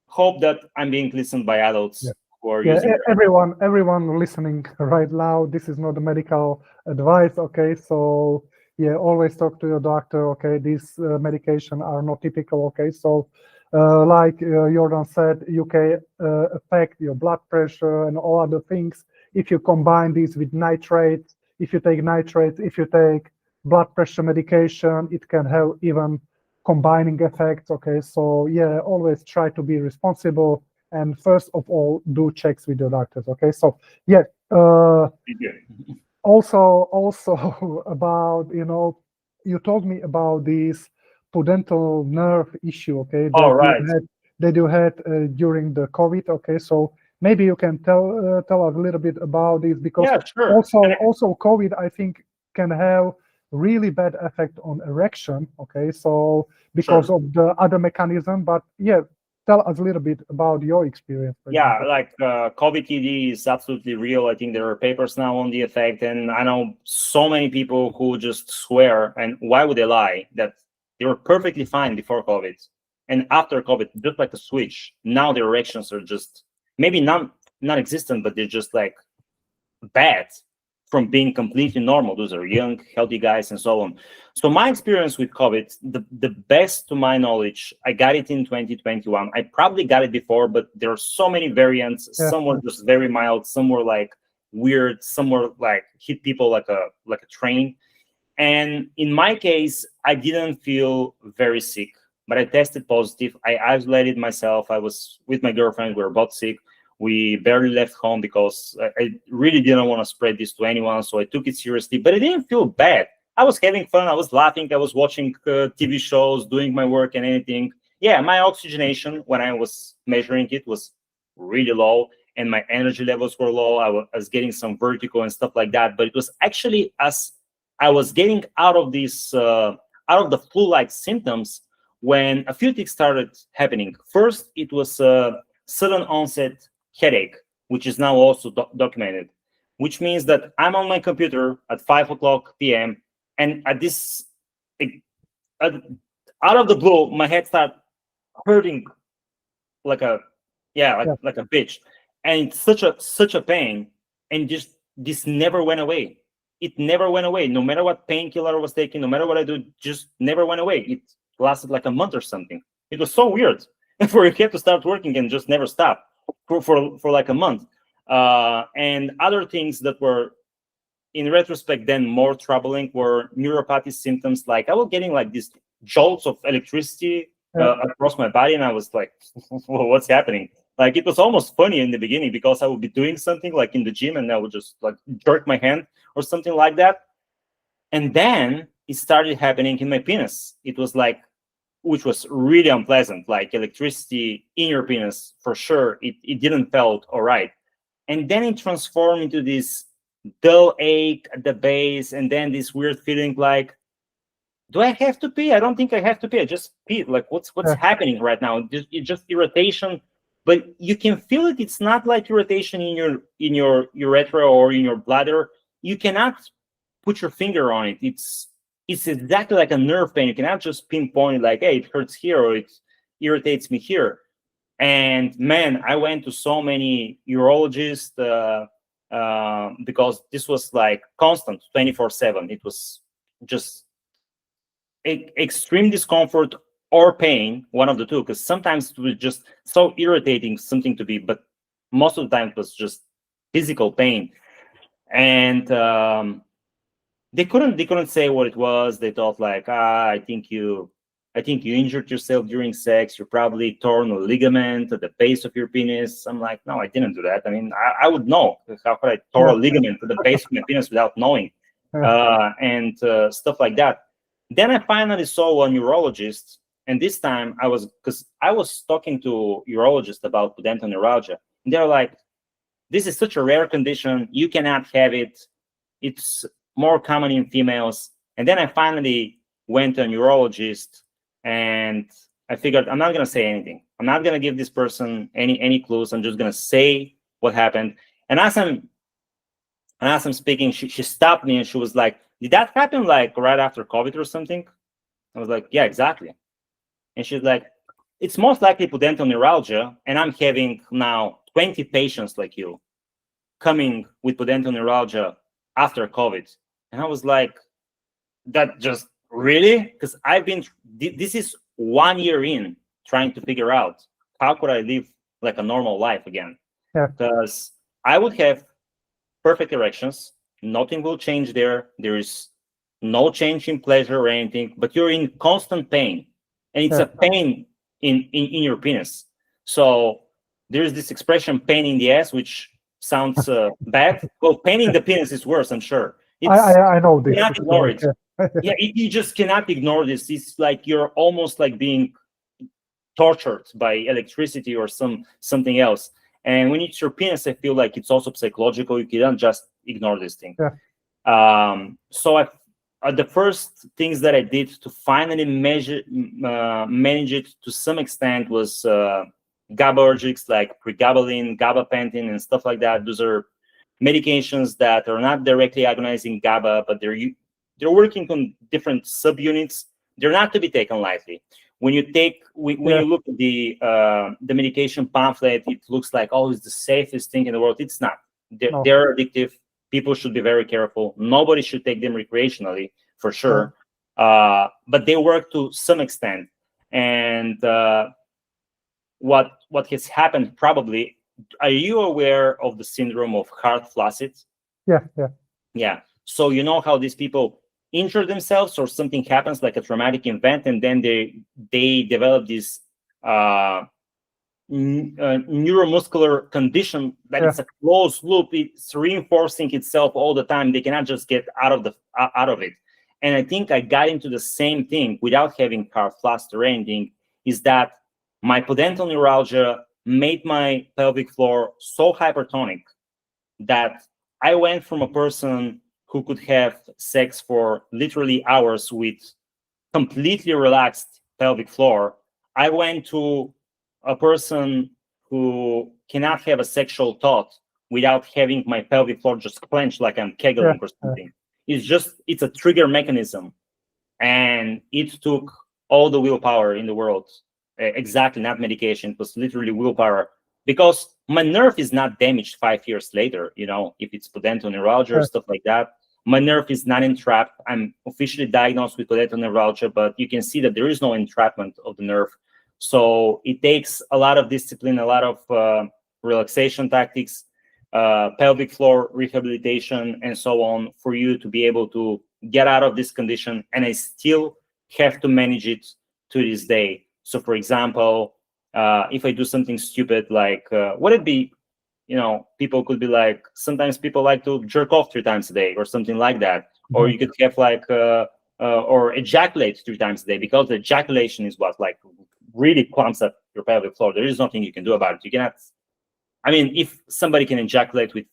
hope that I'm being listened by adults who are using it. Everyone listening right now, this is not a medical advice, okay? So yeah, always talk to your doctor, okay? These medication are not typical, okay? So like Jordan said, you can affect your blood pressure and all other things if you combine these with nitrates. If you take nitrates, if you take blood pressure medication, it can have even combining effects, okay? So yeah, always try to be responsible, and first of all, do checks with your doctors, okay? So yeah, also about, you told me about this pudendal nerve issue, okay? That you had during the COVID, okay? So maybe you can tell us a little bit about this, because also COVID, I think, can have really bad effect on erection, okay? So because of the other mechanism, but yeah, tell us a little bit about your experience. Like COVID ED is absolutely real. I think there are papers now on the effect, and I know so many people who just swear, and why would they lie, that they were perfectly fine before COVID, and after COVID, just like a switch, now their erections are just maybe non-existent, but they're just like bad from being completely normal. Those are young, healthy guys, and so on. So my experience with COVID, the best to my knowledge, I got it in 2021. I probably got it before, but there are so many variants. Some were just very mild, some were like weird, some were like hit people like a train. And in my case, I didn't feel very sick, but I tested positive. I isolated myself. I was with my girlfriend. We were both sick. We barely left home because I really didn't want to spread this to anyone. So I took it seriously, but I didn't feel bad. I was having fun. I was laughing. I was watching TV shows, doing my work and anything. Yeah, my oxygenation, when I was measuring it, was really low, and my energy levels were low. I was getting some vertigo and stuff like that. But it was actually as I was getting out of this, out of the flu-like symptoms, when a few things started happening. First, it was a sudden onset headache, which is now also documented, which means that I'm on my computer at 5 o'clock p.m. and at this, out of the blue, my head started hurting like a, like a bitch, and it's such a pain, and just this never went away. It never went away. No matter what painkiller I was taking, no matter what I do, just never went away. It lasted like a month or something. It was so weird. For your head to start working and just never stop for like a month. And other things that were, in retrospect, then more troubling were neuropathy symptoms. Like I was getting like these jolts of electricity across my body, and I was like, what's happening? Like it was almost funny in the beginning because I would be doing something like in the gym and I would just like jerk my hand or something like that. And then it started happening in my penis. It was like, which was really unpleasant, like electricity in your penis, for sure. It didn't felt all right. And then it transformed into this dull ache at the base, and then this weird feeling like, do I have to pee? I don't think I have to pee. I just pee. Like what's happening right now? It's just irritation, but you can feel it. It's not like irritation in your urethra or in your bladder. You cannot put your finger on it. It's exactly like a nerve pain. You cannot just pinpoint like, hey, it hurts here or it irritates me here. And man, I went to so many urologists because this was like constant 24/7. It was just extreme discomfort or pain, one of the two, because sometimes it was just so irritating something to be, but most of the time it was just physical pain. And they couldn't say what it was. They thought like, I think you injured yourself during sex. You probably torn a ligament at the base of your penis. I'm like, no, I didn't do that. I mean, I would know. How could I tore a ligament at the base of my penis without knowing? And stuff like that. Then I finally saw a neurologist, and this time because I was talking to urologists about pudendal neuralgia, and they're like, this is such a rare condition. You cannot have it. It's more common in females. And then I finally went to a neurologist, and I figured I'm not going to say anything. I'm not going to give this person any clues. I'm just going to say what happened. And as I'm speaking, she stopped me and she was like, did that happen like right after COVID or something? I was like, yeah, exactly. And she's like, it's most likely pudendal neuralgia, and I'm having now 20 patients like you coming with pudendal neuralgia after COVID. And I was like, that just really? Because this is 1 year in trying to figure out how could I live like a normal life again? Because I would have perfect erections. Nothing will change there. There is no change in pleasure or anything, but you're in constant pain. And it's a pain in your penis. So there's this expression, pain in the ass, which sounds bad. Well, pain in the penis is worse, I'm sure. I know this. You cannot ignore it. Yeah, you just cannot ignore this. It's like you're almost like being tortured by electricity or something else. And when it's your penis, I feel like it's also psychological. You can't just ignore this thing. So the first things that I did to finally manage it to some extent was GABAergics like pregabalin, gabapentin, and stuff like that. Those are medications that are not directly agonizing GABA, but they're working on different subunits. They're not to be taken lightly. When you look at the medication pamphlet, it looks like, oh, it's the safest thing in the world. It's not. They're addictive. People should be very careful. Nobody should take them recreationally, for sure. But they work to some extent. And what has happened probably, are you aware of the syndrome of heart flaccid? Yeah. So you know how these people injure themselves or something happens like a traumatic event, and then they develop this neuromuscular condition that it's a closed loop. It's reinforcing itself all the time. They cannot just get out of it. And I think I got into the same thing without having calf thrust or anything, is that my pudendal neuralgia made my pelvic floor so hypertonic that I went from a person who could have sex for literally hours with completely relaxed pelvic floor. I went to a person who cannot have a sexual thought without having my pelvic floor just clenched like I'm kegling or something. It's a trigger mechanism. And it took all the willpower in the world. Exactly, not medication. It was literally willpower. Because my nerve is not damaged 5 years later, if it's pudendal neuralgia or stuff like that. My nerve is not entrapped. I'm officially diagnosed with pudendal neuralgia, but you can see that there is no entrapment of the nerve. So it takes a lot of discipline, a lot of relaxation tactics, pelvic floor rehabilitation, and so on for you to be able to get out of this condition. And I still have to manage it to this day. So, for example, if I do something stupid, like would it be, people could be like, sometimes people like to jerk off 3 times a day or something like that. Or you could have like, or ejaculate 3 times a day, because the ejaculation is what like really clumps up your pelvic floor. There is nothing you can do about it. You cannot, if somebody can ejaculate with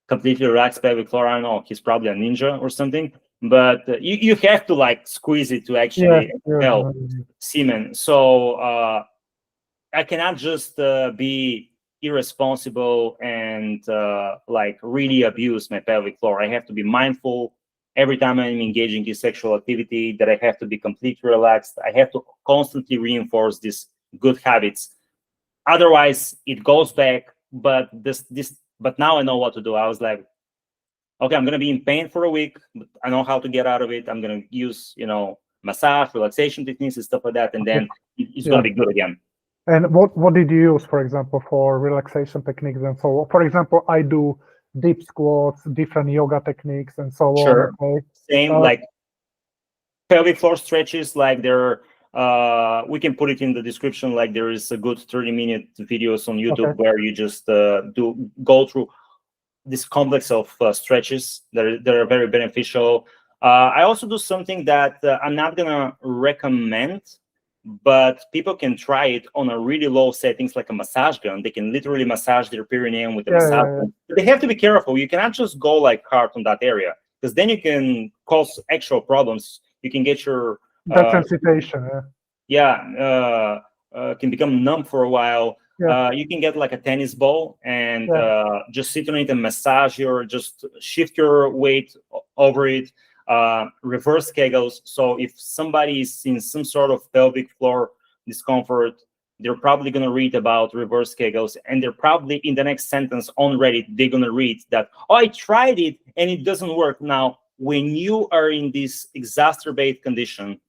completely relaxed pelvic floor, I don't know, he's probably a ninja or something. But you have to like squeeze it to actually expel semen. So I cannot just be irresponsible and like really abuse my pelvic floor. I have to be mindful every time I'm engaging in sexual activity, that I have to be completely relaxed. I have to constantly reinforce these good habits. Otherwise, it goes back. But but now I know what to do. I was like, okay, I'm gonna be in pain for a week, but I know how to get out of it. I'm gonna use, massage, relaxation techniques and stuff like that, and then it's gonna be good again. And what did you use, for example, for relaxation techniques and so on? For example, I do deep squats, different yoga techniques, and so on. Okay? Same, like pelvic floor stretches, like there. We can put it in the description. Like there is a good 30-minute videos on YouTube where you just go through this complex of stretches that are very beneficial. I also do something that I'm not gonna recommend, but people can try it on a really low settings, like a massage gun. They can literally massage their perineum with a massage gun. But they have to be careful. You cannot just go like hard on that area, because then you can cause actual problems. You can get your desensitization. Can become numb for a while. You can get like a tennis ball and just sit on it and massage just shift your weight over it, reverse kegels. So if somebody is in some sort of pelvic floor discomfort, they're probably going to read about reverse kegels, and they're probably in the next sentence on Reddit, they're going to read that, oh, I tried it and it doesn't work. Now, when you are in this exacerbated condition,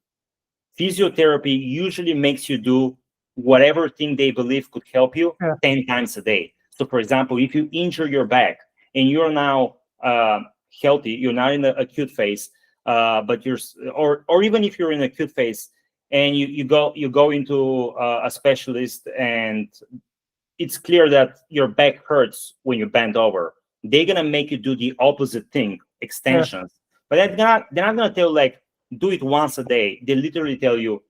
physiotherapy usually makes you do whatever thing they believe could help you 10 times a day. So, for example, if you injure your back and you're now healthy, you're not in the acute phase, but or even if you're in acute phase and you go into a specialist and it's clear that your back hurts when you bend over, they're gonna make you do the opposite thing, extensions. But they're not gonna tell you like, do it once a day. They literally tell you,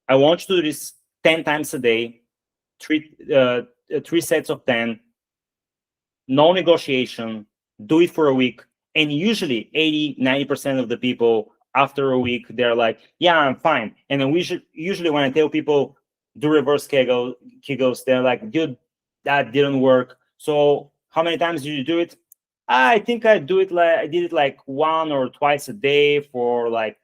I want you to do this 10 times a day, 3 sets of 10, no negotiation, do it for a week. And usually 80-90% of the people after a week, they're like, yeah, I'm fine. And then usually when I tell people do reverse kegels, they're like, dude, that didn't work. So how many times did you do it? I think I did it like 1 or twice a day for like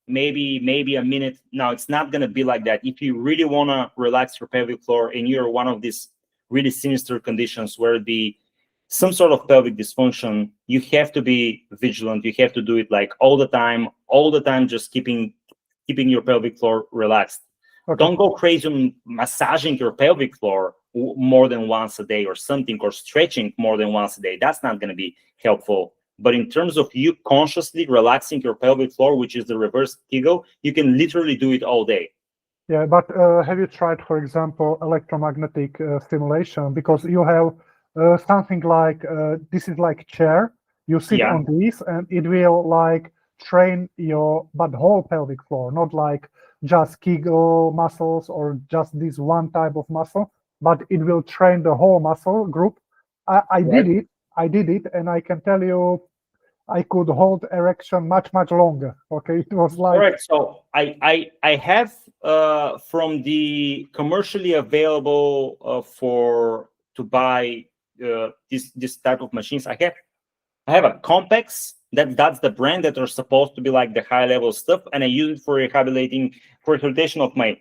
maybe a minute. Now, it's not going to be like that. If you really want to relax your pelvic floor and you're one of these really sinister conditions where some sort of pelvic dysfunction, you have to be vigilant. You have to do it like all the time, just keeping your pelvic floor relaxed. Don't go crazy on massaging your pelvic floor more than once a day or something, or stretching more than once a day. That's not going to be helpful. But in terms of you consciously relaxing your pelvic floor, which is the reverse Kegel, you can literally do it all day. Yeah, but have you tried, for example, electromagnetic stimulation? Because you have something like this is like chair. You sit Yeah. on this, and it will like train your but whole pelvic floor, not like just Kegel muscles or just this one type of muscle, but it will train the whole muscle group. I Right. did it, and I can tell you, I could hold erection much longer. Okay, it was like Correct. So I have from the commercially available for to buy this type of machines. I have a Compex, that's the brand that are supposed to be like the high level stuff, and I use it for rehabilitation of my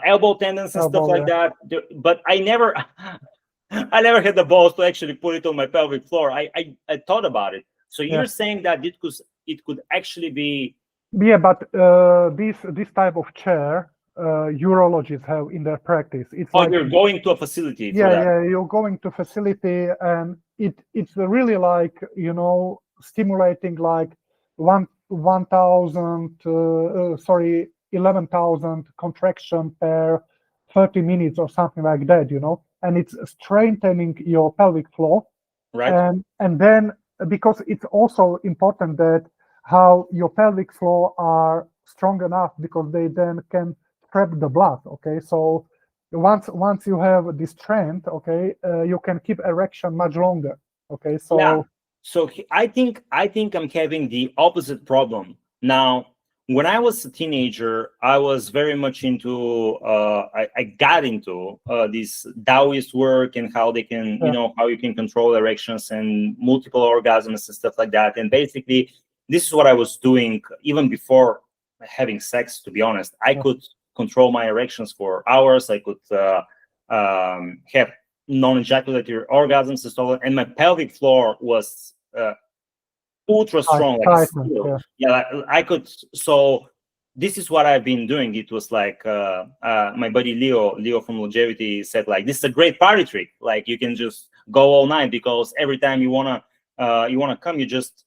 elbow tendons and stuff elbow, like yeah. that. But I never I never had the balls to actually put it on my pelvic floor. I thought about it. So Yeah. you're saying that it could actually be. Yeah, but this type of chair, urologists have in their practice. It's Oh, like, you're going to a facility for yeah, that. yeah, you're going to facility, and it's really like, you know, stimulating like 11,000 contraction per 30 minutes or something like that, you know, and it's strengthening your pelvic floor. Right. And then because it's also important that how your pelvic floor are strong enough, because they then can trap the blood. Okay, so once you have this strength, okay, you can keep erection much longer. Okay, so Yeah. So I think I'm having the opposite problem now. When I was a teenager, I was very much into I got into this Taoist work and how they can, you know, how you can control erections and multiple orgasms and stuff like that. And basically, this is what I was doing even before having sex. To be honest, I could control my erections for hours. I could have non-ejaculatory orgasms and so on, and my pelvic floor was ultra strong, like steel. Yeah, I could. So this is what I've been doing. It was like my buddy Leo from Longevity said, like, this is a great party trick. Like, you can just go all night, because every time you wanna come, you just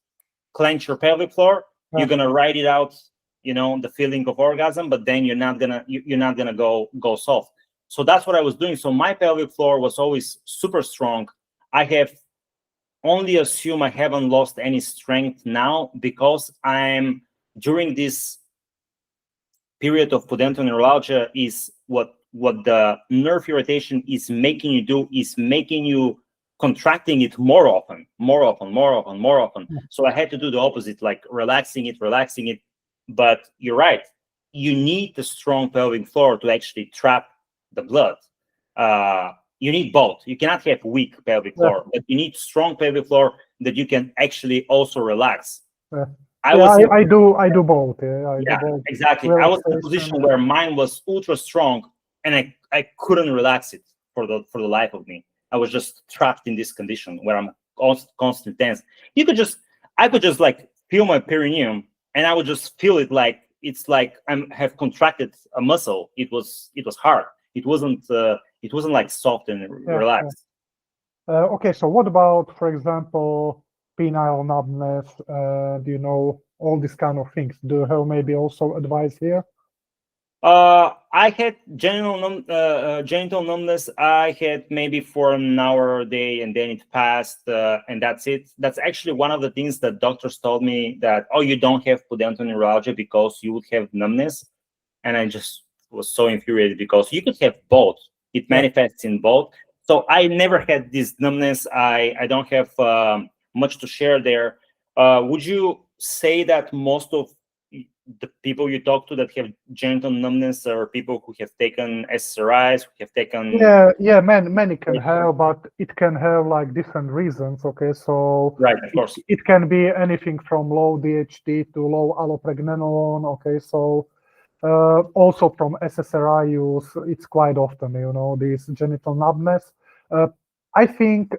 clench your pelvic floor. You're gonna ride it out, you know, the feeling of orgasm, but then you're not gonna go soft. So that's what I was doing. So my pelvic floor was always super strong. I have only assume I haven't lost any strength now, because I'm during this period of pudendal neuralgia is what the nerve irritation is making you do, is making you contracting it more often. So I had to do the opposite, like relaxing it. But you're right. You need the strong pelvic floor to actually trap the blood. You need both. You cannot have weak pelvic floor, but you need strong pelvic floor that you can actually also relax. I do both. Yeah, do both. Exactly. I was in a position where mine was ultra strong, and I couldn't relax it for the life of me. I was just trapped in this condition where I'm constant tense. I could just like feel my perineum, and I would just feel it like it's like I have contracted a muscle. It was hard. It wasn't like soft and relaxed. Okay, so what about, for example, penile numbness? Do you know all these kind of things? Do you have maybe also advice here? I had genital numbness. I had maybe for an hour a day, and then it passed, and that's it. That's actually one of the things that doctors told me, that, oh, you don't have pudendal neuralgia because you would have numbness, and I just was so infuriated, because you could have both. It manifests in both. So I never had this numbness. I don't have much to share there. Would you say that most of the people you talk to that have genital numbness are people who have taken SSRIs, who have taken... Many can have, but it can have like different reasons. Okay, so right, of course, it can be anything from low DHT to low allopregnanolone. Okay, so also from SSRI use, it's quite often, you know, this genital numbness. I think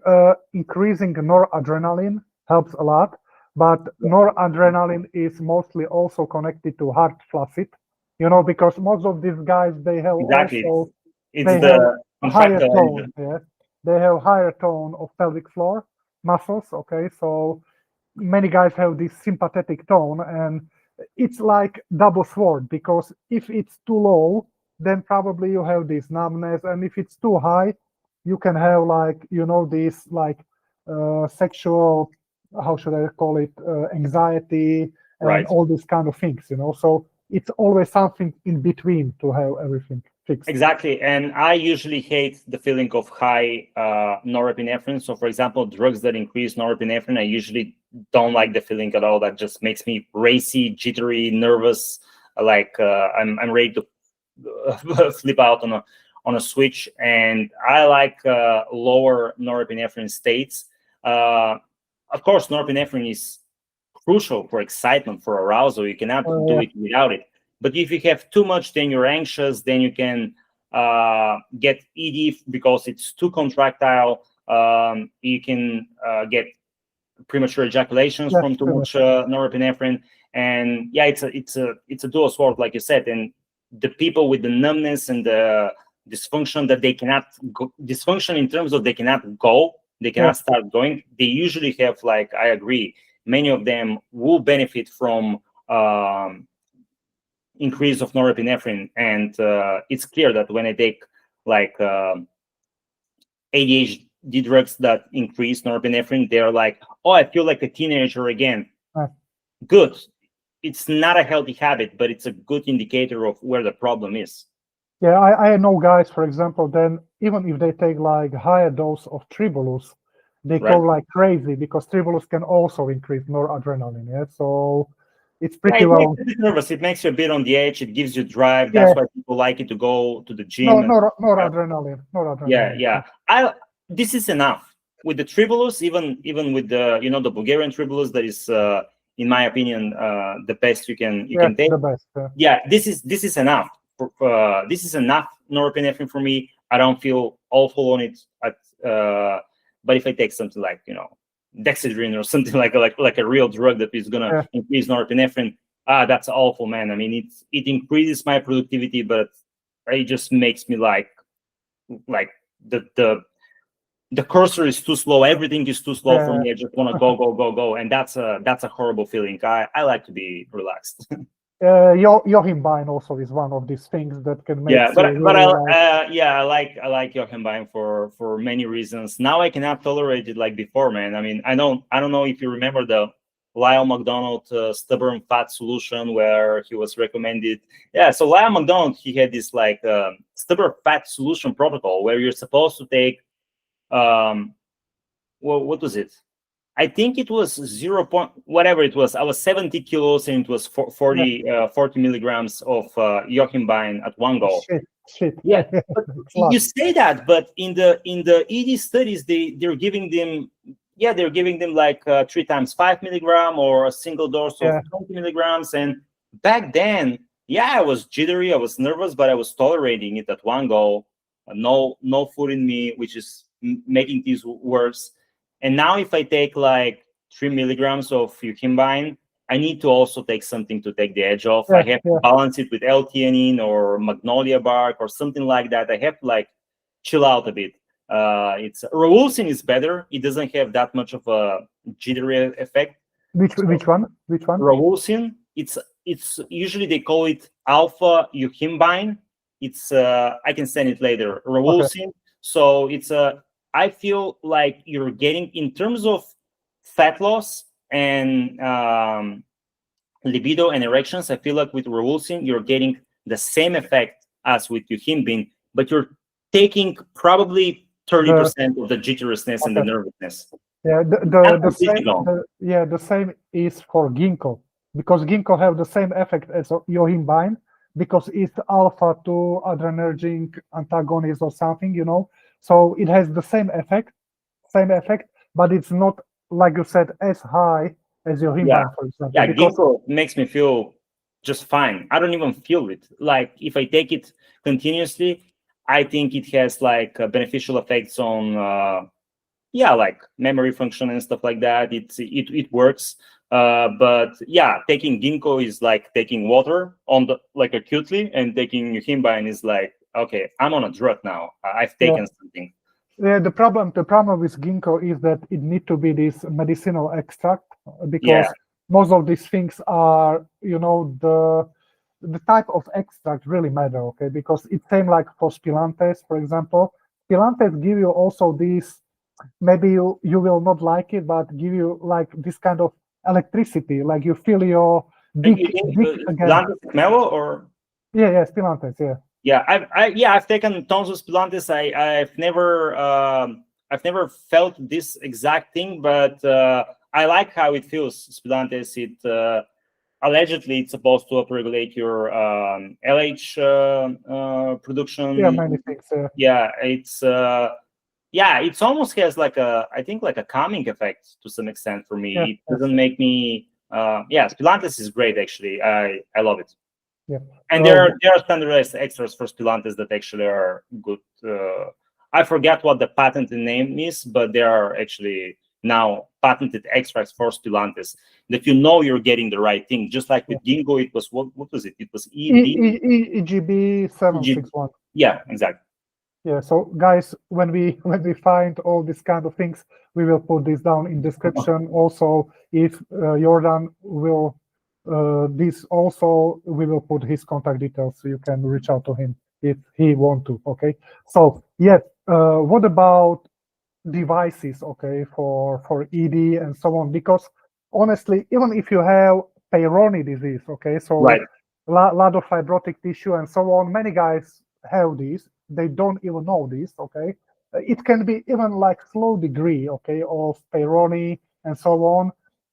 increasing noradrenaline helps a lot, but noradrenaline is mostly also connected to heart flaccid, you know, because most of these guys, they have also higher tone. Yeah, they have higher tone of pelvic floor muscles. Okay, so many guys have this sympathetic tone, and it's like double sword, because if it's too low, then probably you have this numbness, and if it's too high, you can have, like, this, like, sexual, how should I call it, anxiety, and Right. all these kind of things, so it's always something in between to have everything fixed. Exactly, and I usually hate the feeling of high norepinephrine. So, for example, drugs that increase norepinephrine, I usually don't like the feeling at all. That just makes me racy, jittery, nervous. Like I'm ready to flip out on a switch. And I like lower norepinephrine states. Of course, norepinephrine is crucial for excitement, for arousal. You cannot do it without it. But if you have too much, then you're anxious, then you can get ED because it's too contractile. You can get premature ejaculations from too much norepinephrine. And yeah, it's a dual sword, like you said. And the people with the numbness and the dysfunction that they cannot go, dysfunction in terms of they cannot go, they cannot start going, they usually have, like, I agree, many of them will benefit from increase of norepinephrine. And it's clear that when I take, like, ADHD drugs that increase norepinephrine, they're like, oh, I feel like a teenager again. Good. It's not a healthy habit, but it's a good indicator of where the problem is. Yeah, I know guys, for example, then even if they take, like, higher dose of tribulus, they go like crazy, because tribulus can also increase noradrenaline. Yeah, so it's pretty well. It makes you a bit nervous. It makes you a bit on the edge. It gives you drive. That's why people like it to go to the gym. Noradrenaline. Yeah. This is enough with the tribulus. Even with the the Bulgarian tribulus, that is, in my opinion, the best you can take. The best. This is enough. This is enough norepinephrine for me. I don't feel awful on it. But if I take something like Dexedrine or something like a real drug that is gonna increase norepinephrine, that's awful, man. I mean, it increases my productivity, but it just makes me like the cursor is too slow. Everything is too slow for me. I just want to go, and that's a horrible feeling. I like to be relaxed. Yohimbine also is one of these things that can make. I like Yohimbine for many reasons. Now I cannot tolerate it like before, man. I mean, I don't know if you remember the Lyle McDonald stubborn fat solution, where he was recommended. Yeah, so Lyle McDonald, he had this like stubborn fat solution protocol where you're supposed to take what was it? I think it was 0. Whatever it was. I was 70 kilos, and it was 40 milligrams of Yohimbine at one go. Shit. Yeah, but you say that, but in the ED studies, they're giving them like 3 times 5 milligram or a single dose of 20 milligrams. And back then, I was jittery, I was nervous, but I was tolerating it at one go. No food in me, which is making things worse. And now if I take like 3 milligrams of Yohimbine, I need to also take something to take the edge off. I have to balance it with L-theanine or magnolia bark or something like that. I have to like chill out a bit. It's Revulsin is better. It doesn't have that much of a jittery effect. Which one? Revulsin. It's usually they call it alpha Yohimbine. It's I can send it later. Revulsin. Okay. So it's I feel like you're getting, in terms of fat loss and libido and erections, I feel like with Revulsin, you're getting the same effect as with Yohimbine, but you're taking probably 30% of the jitterousness and the nervousness. Yeah, the same is for ginkgo, because ginkgo have the same effect as Yohimbine, because it's alpha 2 adrenergic antagonist or something, So it has the same effect, but it's not, like you said, as high as Yohimbine, for example. Yeah, ginkgo makes me feel just fine. I don't even feel it. Like if I take it continuously, I think it has like beneficial effects on, like memory function and stuff like that. It works. But taking ginkgo is like taking water like acutely, and taking Yohimbine is like, okay, I'm on a drug now. I've taken something. Yeah, the problem with ginkgo is that it need to be this medicinal extract because Yeah. most of these things are, the type of extract really matter, okay? Because it's same like for Spilanthes, for example. Spilanthes give you also these, maybe you will not like it, but give you like this kind of electricity, like you feel your dick again. Spilanthes mellow or? Yeah, Spilanthes, yeah. Yeah, I've taken tons of Spilanthes. I've never felt this exact thing, but I like how it feels. Spilanthes, allegedly it's supposed to upregulate your LH production. Yeah, many things. Yeah, it's almost has like I think like a calming effect to some extent for me. Yeah, It doesn't make me. Spilanthes is great actually. I love it. yeah. And there are standardized extras for Spilanthes that actually are good. I forget what the patented name is, but there are actually now patented extracts for Spilanthes that you're getting the right thing. Just like with ginkgo, it was what was it? It was EGB 761. Yeah, exactly. Yeah, so guys, when we find all these kind of things, we will put this down in description. Also, if Jordan will this also, we will put his contact details so you can reach out to him if he want to. Okay. So yeah, what about devices? Okay, for ED and so on, because honestly, even if you have Peyronie disease, okay, so Right. lot of fibrotic tissue and so on, many guys have these. They don't even know this. Okay, it can be even like slow degree, okay, of Peyronie and so on,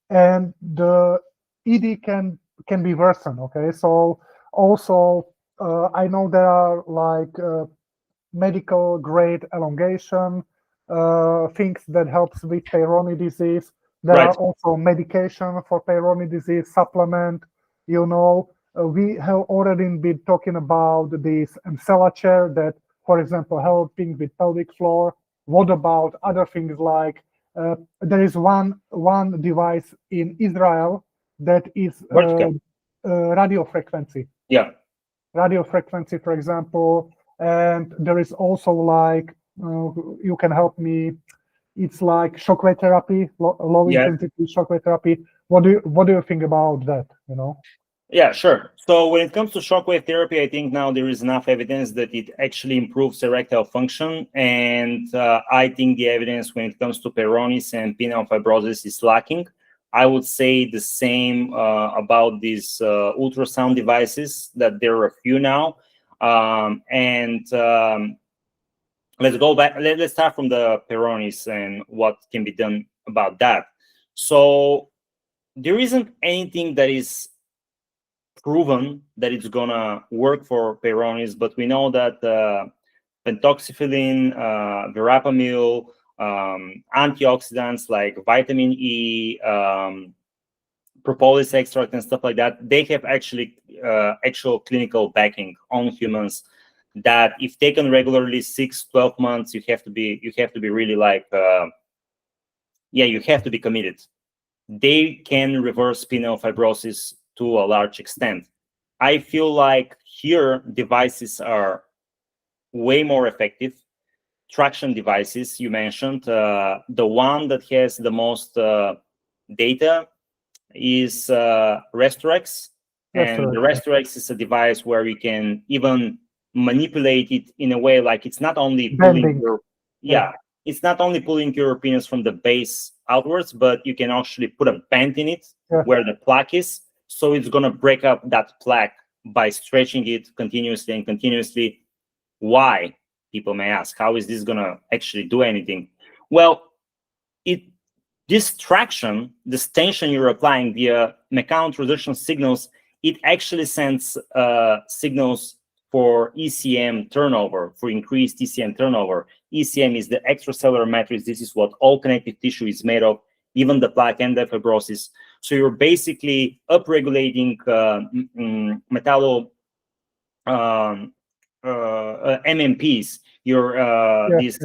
and the ED can be worsened. Okay, so also I know there are like medical grade elongation things that helps with Peyronie disease. There Right. are also medication for Peyronie disease supplement. We have already been talking about this Emsella chair that, for example, helping with pelvic floor. What about other things like there is one device in Israel that is radio frequency. Yeah. Radio frequency, for example, and there is also like you can help me. It's like shockwave therapy, low intensity shockwave therapy. What do you think about that? Yeah, sure. So when it comes to shockwave therapy, I think now there is enough evidence that it actually improves erectile function. And I think the evidence when it comes to Peyronies and penile fibrosis is lacking. I would say the same about these ultrasound devices, that there are a few now. Let's go back. Let's start from the Peyronies and what can be done about that. So there isn't anything that is proven that it's gonna work for Peyronies, but we know that pentoxifylline, verapamil, antioxidants like vitamin E, propolis extract, and stuff like that, they have actually actual clinical backing on humans. That if taken regularly 6-12 months, you have to be really like you have to be committed. They can reverse penile fibrosis to a large extent. I feel like here devices are way more effective. Traction devices, you mentioned, the one that has the most data is Restorex. And the Restorex is a device where you can even manipulate it in a way like it's not only pulling it's not only pulling your penis from the base outwards, but you can actually put a bend in it where the plaque is. So it's going to break up that plaque by stretching it continuously and continuously. Why? People may ask, how is this going to actually do anything? Well, this traction, this tension you're applying via mechanical reduction signals, it actually sends signals for ECM turnover, for increased ECM turnover. ECM is the extracellular matrix. This is what all connective tissue is made of, even the plaque and the fibrosis. So you're basically upregulating MMPs, these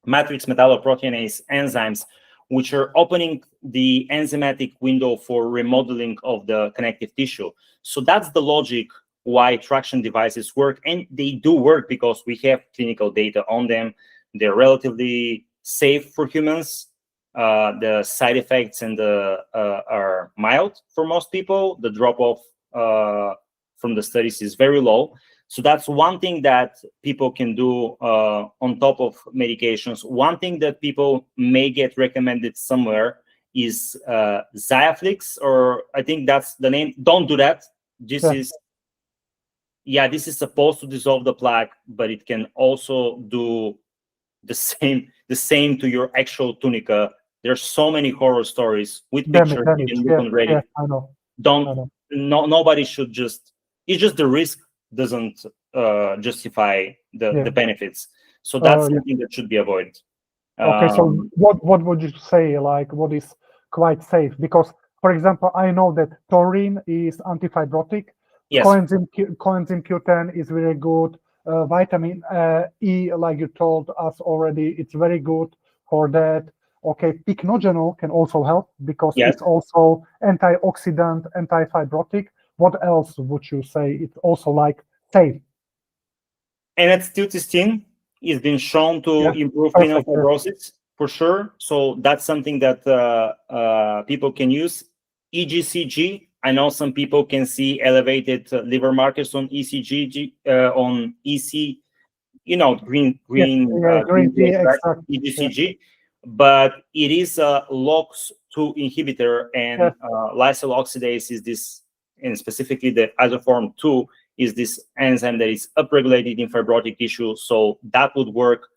matrix metalloproteinase enzymes, which are opening the enzymatic window for remodeling of the connective tissue. So that's the logic why traction devices work, and they do work because we have clinical data on them They're relatively safe for humans. The side effects and are mild for most people. The drop-off from the studies is very low. So that's one thing that people can do on top of medications. One thing that people may get recommended somewhere is Xiaflix, or I think that's the name. Don't do that. This is supposed to dissolve the plaque, but it can also do the same to your actual tunica. There's so many horror stories with pictures. You can look on Reddit. I know. Nobody should just. It's just the risk doesn't justify the benefits. So that's something that should be avoided. Okay, so what would you say, like, what is quite safe? Because, for example, I know that taurine is antifibrotic. Yes. Coenzyme Q10 is very good. Vitamin E, like you told us already, it's very good for that. Okay, pycnogenol can also help because it's also antioxidant, antifibrotic. What else would you say it's also like safe? N-acetylcysteine has been shown to improve renal fibrosis for sure. So that's something that people can use. EGCG, I know some people can see elevated liver markers on ECG, on EC, green tea extract, EGCG, but it is a LOX2 inhibitor, and lysyl oxidase is this, and specifically the isoform 2 is this enzyme that is upregulated in fibrotic tissue. So that would work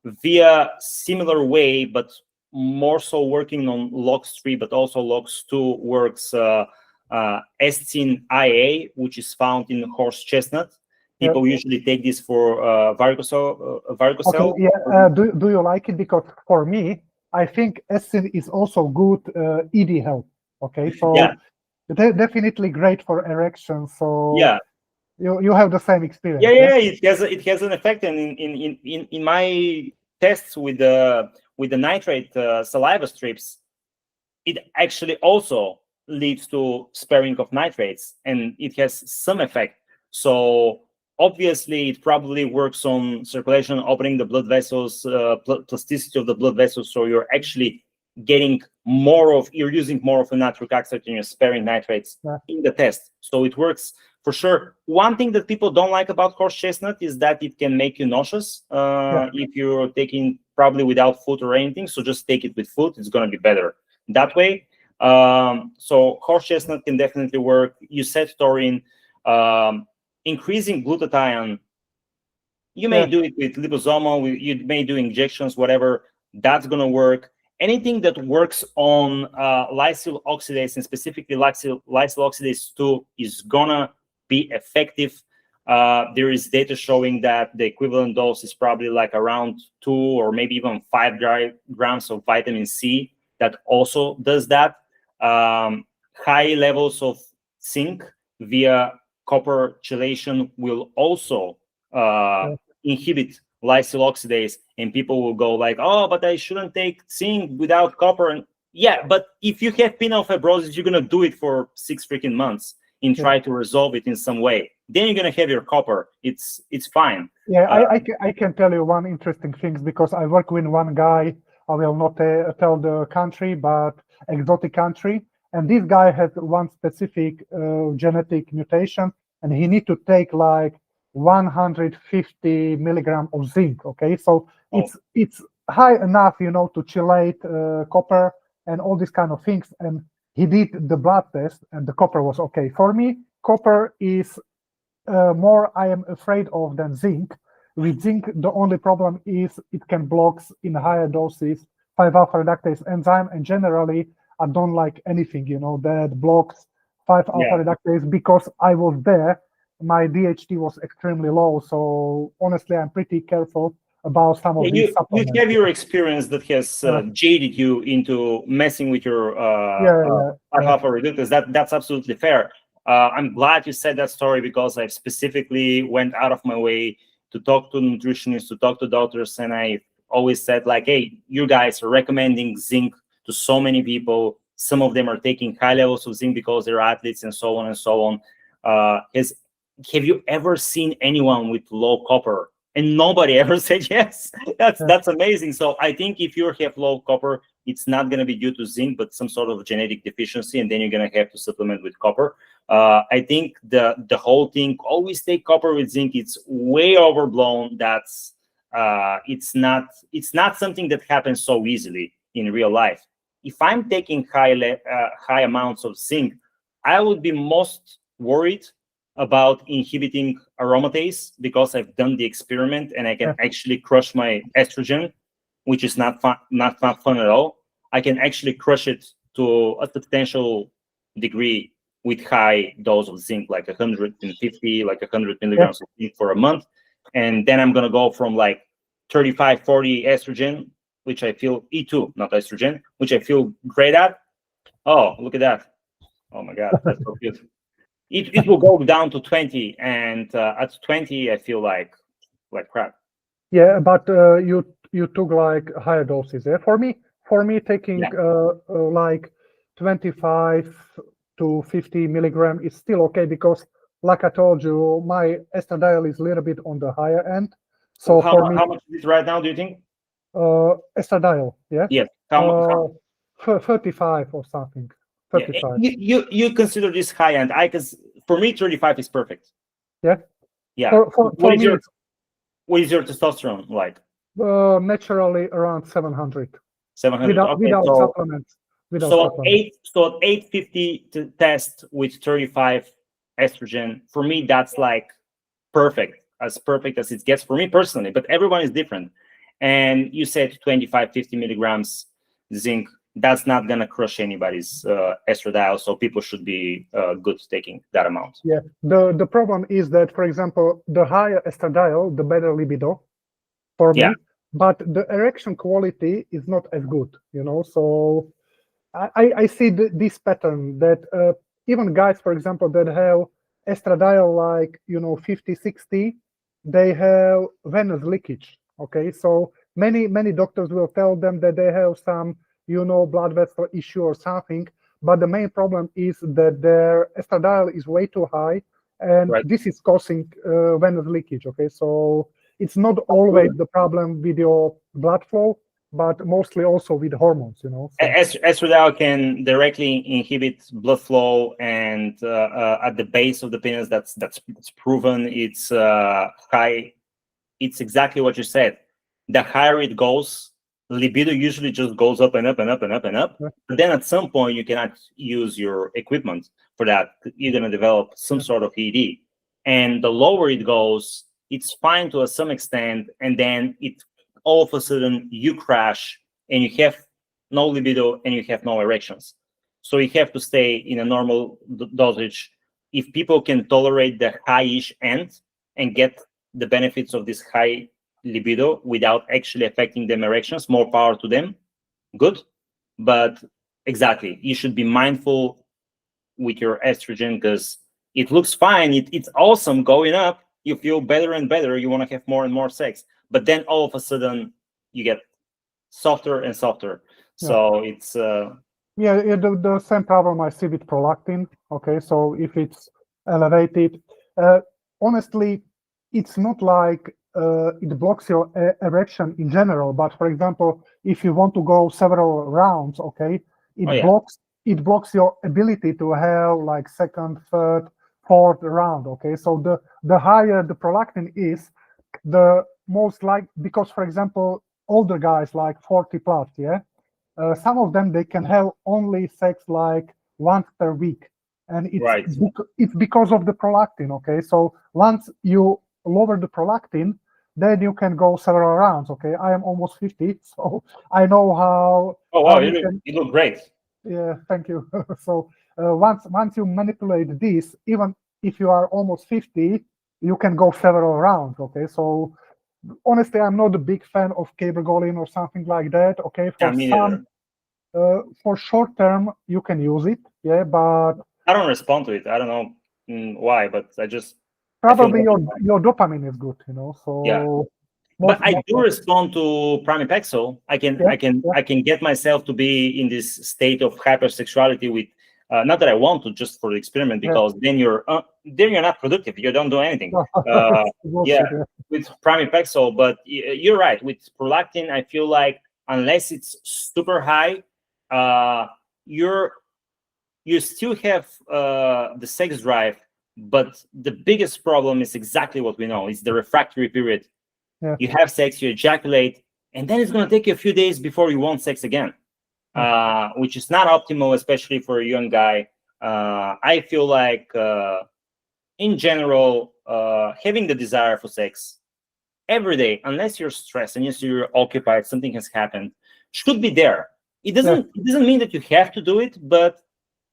via similar way, but more so working on LOX3, but also LOX2 works estin IA, which is found in horse chestnut. People usually take this for varicocele. Okay, do you like it? Because for me, I think estin is also good ED help. Okay, so definitely great for erection. So you have the same experience. It has an effect, and in my tests with the nitrate saliva strips, it actually also leads to sparing of nitrates, and it has some effect. So obviously it probably works on circulation, opening the blood vessels, plasticity of the blood vessels, so you're actually getting you're using more of a nitric oxide and you're sparing nitrates in the test. So it works for sure. One thing that people don't like about horse chestnut is that it can make you nauseous if you're taking probably without food or anything. So just take it with food. It's going to be better that way. So horse chestnut can definitely work. You said taurine. Increasing glutathione, you may do it with liposomal, you may do injections, whatever. That's going to work. Anything that works on lysyl oxidase, and specifically lysyl oxidase 2, is gonna be effective. There is data showing that the equivalent dose is probably like around 2 or maybe even 5 grams of vitamin C. That also does that. High levels of zinc via copper chelation will also inhibit lysyl oxidase, and people will go like, oh, but I shouldn't take zinc without copper. And but if you have penile fibrosis, you're gonna do it for 6 freaking months and try to resolve it in some way. Then you're gonna have your copper. It's fine. I can tell you one interesting thing, because I work with one guy. I will not tell the country, but exotic country, and this guy has one specific genetic mutation, and he need to take like 150 milligram of zinc. Okay, so it's high enough, to chelate copper and all these kind of things. And he did the blood test, and the copper was okay. For me, copper is more I am afraid of than zinc. With zinc, the only problem is it can block in higher doses 5-alpha reductase enzyme, and generally I don't like anything that blocks 5-alpha reductase, because I was there. My DHT was extremely low, so honestly, I'm pretty careful about some of these supplements. You have your experience that has jaded you into messing with your 5-alpha reductase. That's absolutely fair. I'm glad you said that story, because I specifically went out of my way to talk to nutritionists, to talk to doctors, and I always said like, hey, you guys are recommending zinc to so many people. Some of them are taking high levels of zinc because they're athletes, and so on and so on. Have you ever seen anyone with low copper and nobody ever said yes. That's amazing. So I think if you have low copper, it's not going to be due to zinc, but some sort of genetic deficiency, and then you're going to have to supplement with copper. I think the whole thing, always take copper with zinc, it's way overblown. That's it's not something that happens so easily in real life. If I'm taking high amounts of zinc, I would be most worried about inhibiting aromatase, because I've done the experiment and I can actually crush my estrogen, which is not fun at all. I can actually crush it to a substantial degree with high dose of zinc, like 150, like 100 milligrams of zinc for a month. And then I'm going to go from like 35, 40 estrogen, which I feel E2, not estrogen, which I feel great at. Oh, look at that. Oh my God, that's so good. It will go down to 20, and at 20, I feel like crap. Yeah, but you took like higher doses. Yeah, for me taking like 25 to 50 milligram is still okay, because like I told you, my estradiol is a little bit on the higher end. So for me, how much is it right now, do you think? Estradiol, yeah. Yes. How 35 or something. 35. Yeah, you consider this high end? For me, 35 is perfect. Yeah. Yeah. For what me, what is your testosterone like? Naturally around 700. 700. Without supplements. So 850 to test with 35 estrogen. For me, that's like perfect as it gets for me personally. But everyone is different. And you said 25, 50 milligrams zinc. That's not gonna crush anybody's estradiol, so people should be good taking that amount. Yeah. The problem is that, for example, the higher estradiol, the better libido for me, but the erection quality is not as good. So I see this pattern that even guys, for example, that have estradiol like 50, 60, they have venous leakage. Okay, so many doctors will tell them that they have some blood vessel issue or something, but the main problem is that their estradiol is way too high, and this is causing venous leakage. Okay, so it's not always the problem with your blood flow, but mostly also with hormones. So. Estradiol can directly inhibit blood flow, and at the base of the penis, that's proven. It's high. It's exactly what you said. The higher it goes, libido usually just goes up and up and up and up and up. But then at some point, you cannot use your equipment for that. You're going to develop some sort of ED. And the lower it goes, it's fine to some extent. And then all of a sudden you crash and you have no libido and you have no erections. So you have to stay in a normal dosage. If people can tolerate the high-ish end and get the benefits of this high libido without actually affecting them erections, more power to them, good. But exactly, you should be mindful with your estrogen, because it looks fine, it's awesome going up, you feel better and better, you want to have more and more sex, but then all of a sudden you get softer and softer. So it's the same problem I see with prolactin. Okay, so if it's elevated, honestly, it's not like it blocks your erection in general, but for example, if you want to go several rounds, okay, it blocks your ability to have like second, third, fourth round. Okay, so the higher the prolactin is, the most like, because for example, older guys like 40 plus, some of them, they can have only sex like once per week, and it's because of the prolactin. Okay, so once you lower the prolactin, then you can go several rounds. Okay, I am almost 50, so I know how. Oh wow, you look great. Yeah, thank you. So once you manipulate this, even if you are almost 50, you can go several rounds. Okay, so honestly, I'm not a big fan of cabergoline or something like that. Okay, for short term you can use it, but I don't respond to it. I don't know why, but I just probably your dopamine is good, so but I do respond to pramipexole. I can get myself to be in this state of hypersexuality with not that I want to, just for the experiment, because then you're there you're not productive. You don't do anything. Bullshit, With pramipexole, but you're right. With prolactin, I feel like unless it's super high, you still have the sex drive, but the biggest problem is exactly what we know. It's the refractory period. Yeah. You have sex, you ejaculate, and then it's going to take you a few days before you want sex again, which is not optimal, especially for a young guy. I feel like, in general, having the desire for sex every day, unless you're stressed, unless you're occupied, something has happened, should be there. It doesn't mean that you have to do it, but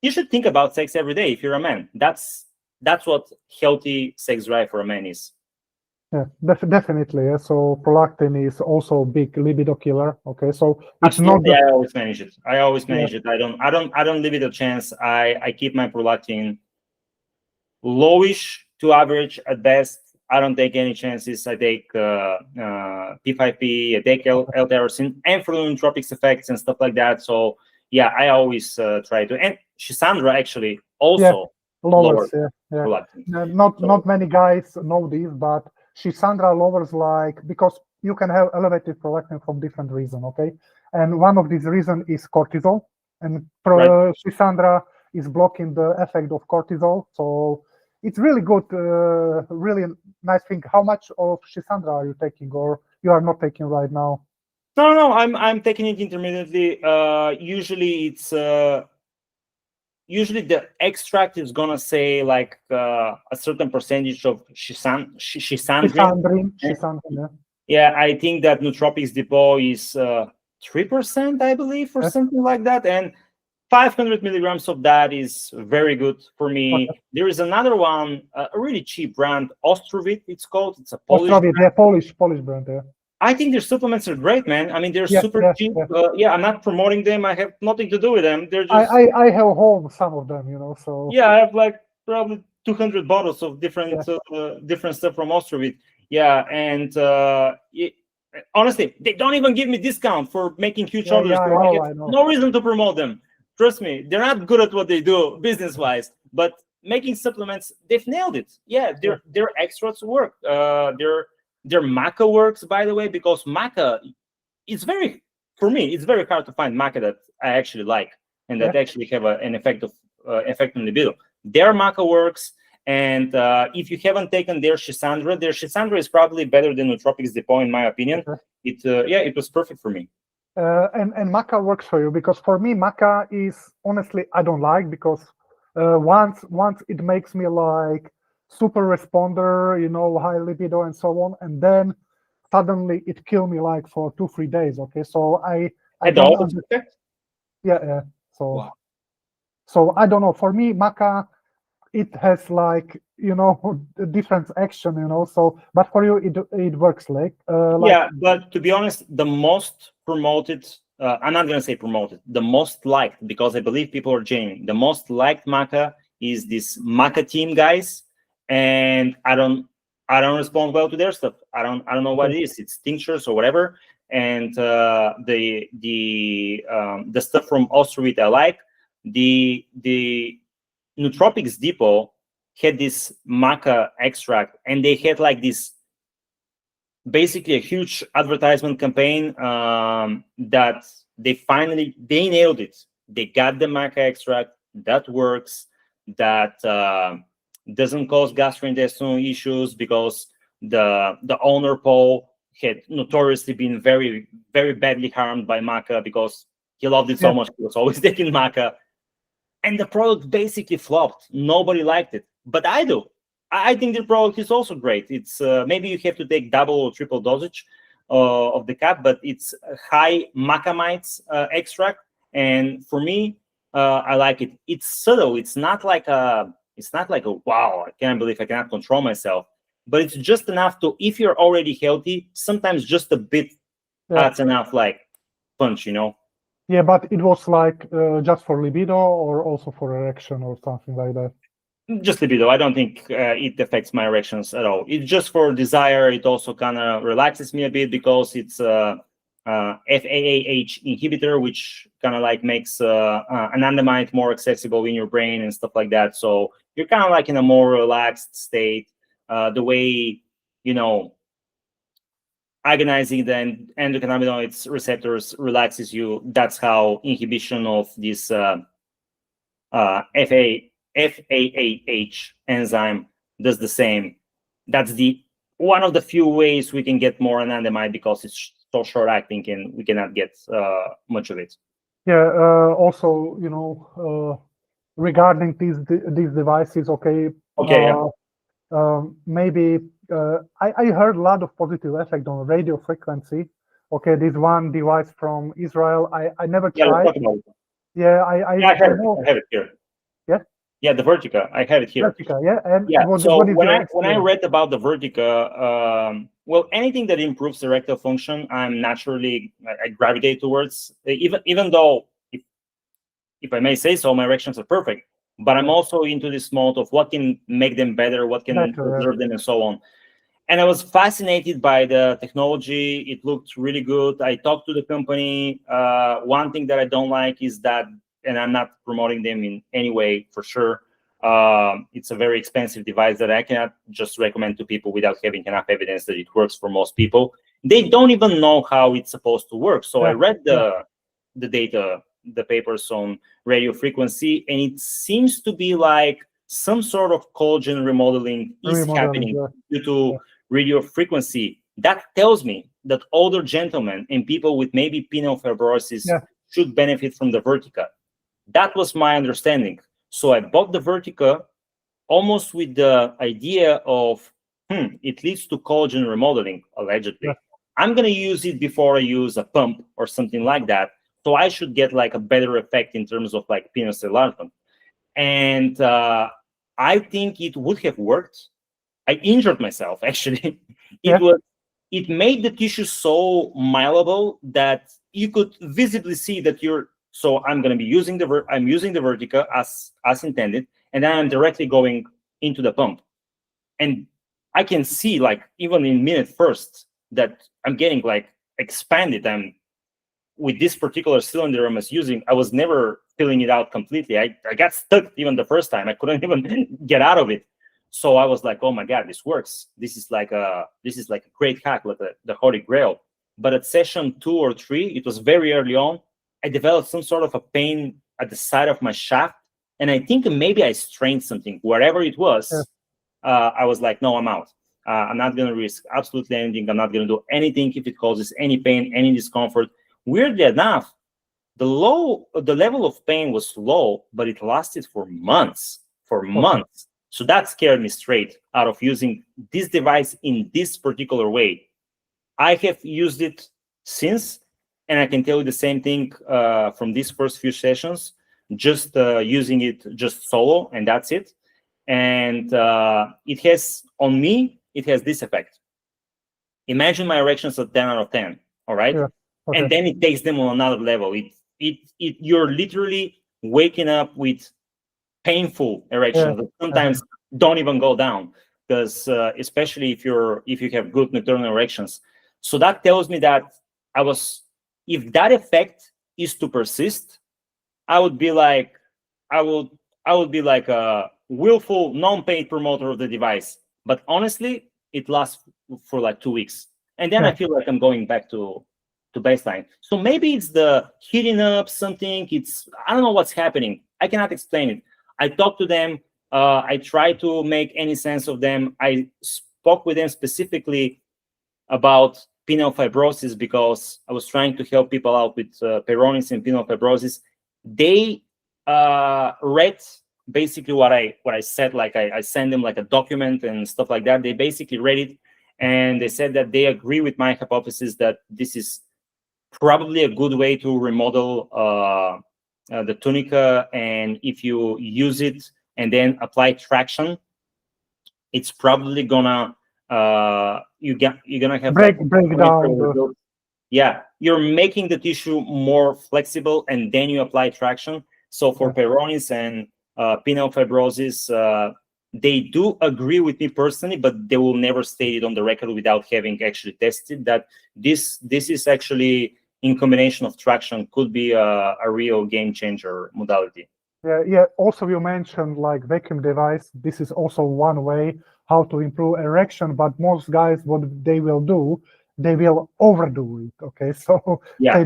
you should think about sex every day if you're a man. That's what healthy sex drive for a man is. Yeah, definitely. Yeah. So prolactin is also a big libido killer. Okay, so it's absolutely, not. I always manage it. I always manage it. I don't leave it a chance. I keep my prolactin lowish to average at best. I don't take any chances. I take P5P, I take L-tyrosine, and for nootropics effects and stuff like that. So yeah, I always try to. And Shisandra actually also lowers. prolactin. Not many guys know this, but Shisandra lowers, like, because you can have elevated prolactin from different reasons. Okay, and one of these reasons is cortisol, and Shisandra is blocking the effect of cortisol. So it's really good, really nice thing. How much of Shisandra are you taking, or you are not taking right now? No, I'm taking it intermittently. Usually it's usually the extract is gonna say like a certain percentage of Shisandrin. Yeah, I think that Nootropics Depot is 3%, I believe, or something like that, and 500 milligrams of that is very good for me. Okay. There is another one, a really cheap brand, Ostrovit, it's called. It's a Polish brand. Yeah, Polish brand. Yeah. I think their supplements are great, man. I mean, they're super cheap. I'm not promoting them. I have nothing to do with them. They're just. I have home some of them, you know. So yeah, I have like probably 200 bottles of different different stuff from Ostrovit. Yeah, and honestly, they don't even give me discount for making huge orders. I know. No reason to promote them. Trust me, they're not good at what they do business-wise, but making supplements, they've nailed it. Yeah, their extracts work. Their maca works, by the way, because maca, for me, it's very hard to find maca that I actually like and that actually have an effect on libido. Their maca works, and if you haven't taken their Shisandra is probably better than Nootropics Depot, in my opinion. It was perfect for me. And maca works for you, because for me maca is, honestly, I don't like, because once it makes me like super responder, you know, high libido and so on, and then suddenly it kill me like for 2-3 days. Okay, so I don't understand. Yeah. So wow. So I don't know. For me, maca, it has like, you know, a different action, you know. So, but for you, it works like yeah. But to be honest, the most promoted, I'm not gonna say promoted, the most liked, because I believe people are genuine. The most liked maca is this maca team guys, and I don't respond well to their stuff. I don't know what it is. It's tinctures or whatever, and the stuff from Ostrovit I like. The Nootropics Depot had this maca extract, and they had like this basically a huge advertisement campaign that they nailed it. They got the maca extract that works, that doesn't cause gastrointestinal issues, because the owner Paul had notoriously been very, very badly harmed by maca because he loved it so much. He was always taking maca. And the product basically flopped. Nobody liked it, but I do. I think the product is also great. It's maybe you have to take double or triple dosage of the cap, but it's high macamides extract, and for me, I like it. It's subtle. It's not like a wow, I can't believe I cannot control myself. But it's just enough to, if you're already healthy, sometimes just a bit that's enough, like punch, you know. Yeah, but it was like just for libido, or also for erection or something like that? Just libido. I don't think it affects my erections at all. It's just for desire. It also kind of relaxes me a bit, because it's FAAH inhibitor, which kind of like makes anandamide more accessible in your brain and stuff like that. So you're kind of like in a more relaxed state. The way, agonizing the endocannabinoids receptors relaxes you. That's how inhibition of this FAAH enzyme does the same. That's one of the few ways we can get more anandamide because it's so short acting and we cannot get much of it. Yeah. Also, regarding these devices, okay. Maybe I heard a lot of positive effect on radio frequency. Okay, this one device from Israel, I never tried. Yeah, I have it here. Yeah. Yeah, the Vertica. I have it here. Vertica, yeah. And yeah. So when I read about the Vertica, well, anything that improves erectile function, I'm naturally I gravitate towards. Even though, if I may say so, my erections are perfect. But I'm also into this mode of what can make them better, what can preserve them, and so on. And I was fascinated by the technology. It looked really good. I talked to the company. One thing that I don't like is that, and I'm not promoting them in any way, for sure, it's a very expensive device that I cannot just recommend to people without having enough evidence that it works for most people. They don't even know how it's supposed to work. So I read the data, the papers on radio frequency, and it seems to be like some sort of collagen remodeling is happening due to radio frequency. That tells me that older gentlemen and people with maybe penile fibrosis should benefit from the Vertica. That was my understanding. So I bought the Vertica almost with the idea of, it leads to collagen remodeling, allegedly. I'm going to use it before I use a pump or something like that. So I should get like a better effect in terms of like penile cellular. And I think it would have worked. I injured myself, actually. It made the tissue so malleable that you could visibly see that so I'm going to be using I'm using the Vertica as intended, and then I'm directly going into the pump. And I can see, like, even in minute first, that I'm getting like expanded. With this particular cylinder I was using, I was never filling it out completely. I got stuck even the first time. I couldn't even get out of it. So I was like, oh my God, this works. This is like a great hack, like the Holy Grail. But at session 2 or 3, it was very early on, I developed some sort of a pain at the side of my shaft. And I think maybe I strained something, wherever it was. I was like, no, I'm out. I'm not going to risk absolutely anything. I'm not going to do anything if it causes any pain, any discomfort. Weirdly enough, the level of pain was low, but it lasted for months. So that scared me straight out of using this device in this particular way. I have used it since, and I can tell you the same thing from these first few sessions, just using it just solo, and that's it. And it has this effect. Imagine my erections at 10 out of 10, all right? And then it takes them on another level. You're literally waking up with painful erections that sometimes don't even go down, because especially if you have good nocturnal erections. So that tells me that if that effect is to persist, I would be like a willful non-paid promoter of the device. But honestly, it lasts for like 2 weeks, and then I feel like I'm going back to baseline. So maybe it's the heating up something. I don't know what's happening. I cannot explain it. I talked to them. I tried to make any sense of them. I spoke with them specifically about penile fibrosis because I was trying to help people out with Peyronies and penile fibrosis. They read basically what I said. Like I sent them like a document and stuff like that. They basically read it, and they said that they agree with my hypothesis that this is probably a good way to remodel the tunica, and if you use it and then apply traction, it's probably gonna you're gonna have break down. You're making the tissue more flexible, and then you apply traction. So for Peyronies and penile fibrosis, they do agree with me personally, but they will never state it on the record without having actually tested that this is actually, in combination of traction, could be a real game changer modality. Yeah. Also, you mentioned like vacuum device. This is also one way how to improve erection. But most guys, what they will do, they will overdo it. Okay, so Yeah.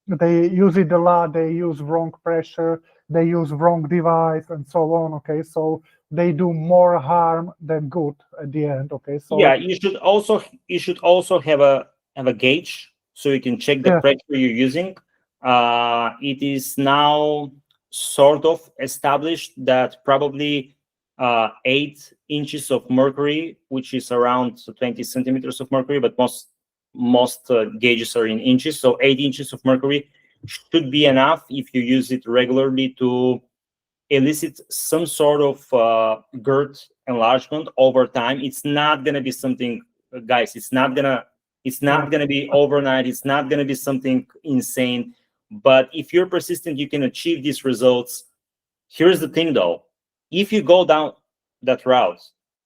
they use it a lot. They use wrong pressure. They use wrong device and so on. Okay, so they do more harm than good at the end. Okay, so Yeah, you should also have a gauge so you can check the yeah, pressure you're using. It is now sort of established that probably 8 inches of mercury, which is around 20 centimeters of mercury, but most gauges are in inches. So 8 inches of mercury should be enough if you use it regularly to elicit some sort of girth enlargement over time. It's not gonna be something, guys. It's not gonna be overnight. It's not gonna be something insane. But if you're persistent, you can achieve these results. Here's the thing, though: if you go down that route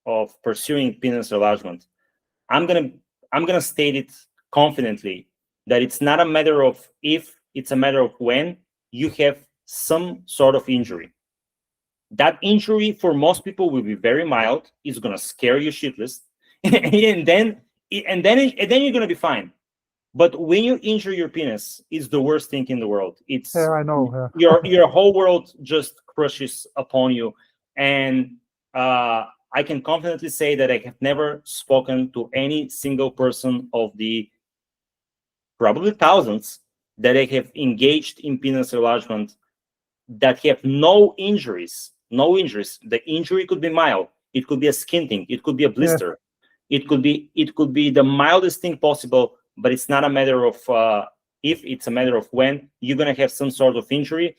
of pursuing penis enlargement, I'm gonna state it confidently that it's not a matter of if, it's a matter of when you have some sort of injury. That injury for most people will be very mild. It's gonna scare you shitless, and then you're gonna be fine. But when you injure your penis, it's the worst thing in the world. It's I know. your whole world just crushes upon you. And I can confidently say that I have never spoken to any single person of the probably thousands that I have engaged in penis enlargement that have no injuries. No injuries. The injury could be mild. It could be a skin thing. It could be a blister. It could be the mildest thing possible. But it's not a matter of if, it's a matter of when you're gonna have some sort of injury.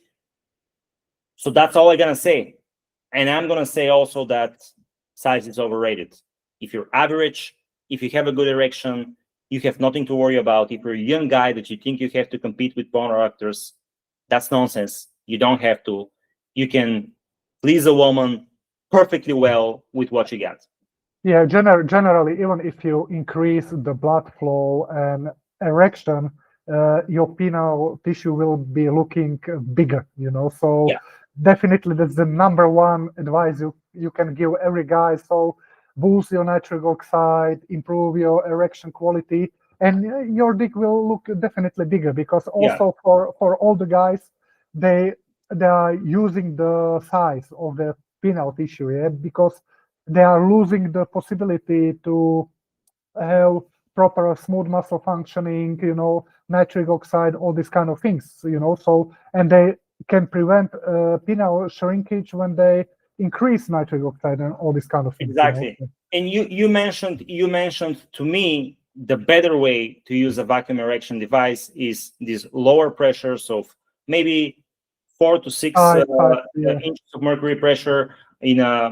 So that's all I'm gonna say. And I'm gonna say also that size is overrated. If you're average, if you have a good erection, you have nothing to worry about. If you're a young guy that you think you have to compete with porn actors, that's nonsense. You don't have to. You can please a woman perfectly well with what you got. Yeah, generally, even if you increase the blood flow and erection, your penile tissue will be looking bigger, So Yeah. definitely that's the number one advice you can give every guy. So boost your nitric oxide, improve your erection quality, and your dick will look definitely bigger, because also for all the guys, they are using the size of the penile tissue, because they are losing the possibility to have proper smooth muscle functioning, nitric oxide, all these kind of things, So, and they can prevent penile shrinkage when they increase nitric oxide and all these kind of things. Exactly. And you mentioned to me the better way to use a vacuum erection device is these lower pressures of maybe 4 to 6 inches of mercury pressure in a,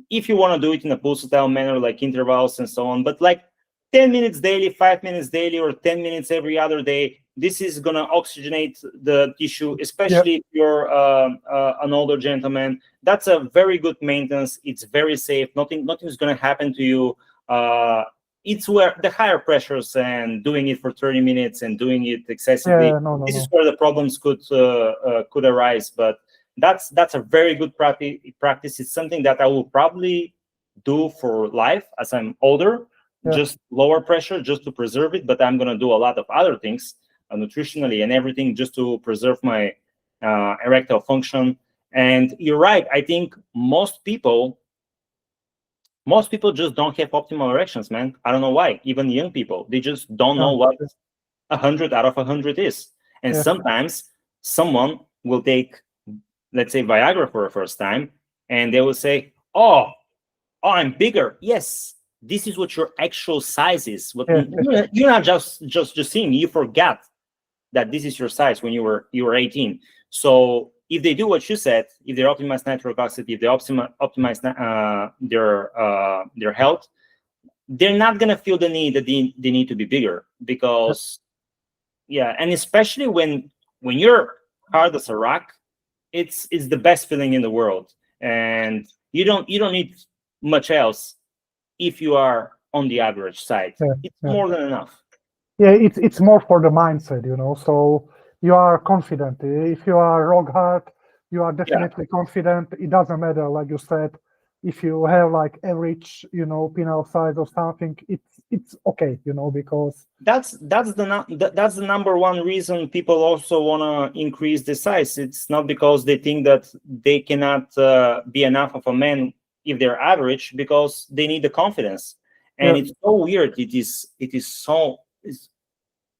if you want to do it in a pulsatile manner, like intervals and so on, but like 10 minutes daily, 5 minutes daily, or 10 minutes every other day. This is going to oxygenate the tissue, especially if you're an older gentleman. That's a very good maintenance. It's very safe. Nothing's going to happen to you. It's where the higher pressures and doing it for 30 minutes and doing it excessively, this is where the problems could arise. But that's a very good practice. It's something that I will probably do for life as I'm older. Just lower pressure, just to preserve it. But I'm going to do a lot of other things, nutritionally and everything, just to preserve my erectile function. And you're right. I think most people just don't have optimal erections, man. I don't know why. Even young people, they just don't know what 100 out of 100 is. And sometimes someone will take, let's say, Viagra for the first time, and they will say, "Oh, I'm bigger." Yes, this is what your actual size is. What you're not just seeing. You forgot that this is your size when you were 18. So if they do what you said, if they optimize nitric oxide, if they optimize their health, they're not gonna feel the need that they need to be bigger, because and especially when you're hard as a rock, it's the best feeling in the world, and you don't need much else if you are on the average side. It's more than enough. Yeah, it's more for the mindset, so you are confident. If you are rock hard, you are definitely confident. It doesn't matter, like you said, if you have like average, penile size or something, it's okay, because that's the number one reason people also want to increase the size. It's not because they think that they cannot be enough of a man if they're average, because they need the confidence. And it's so weird. It is so.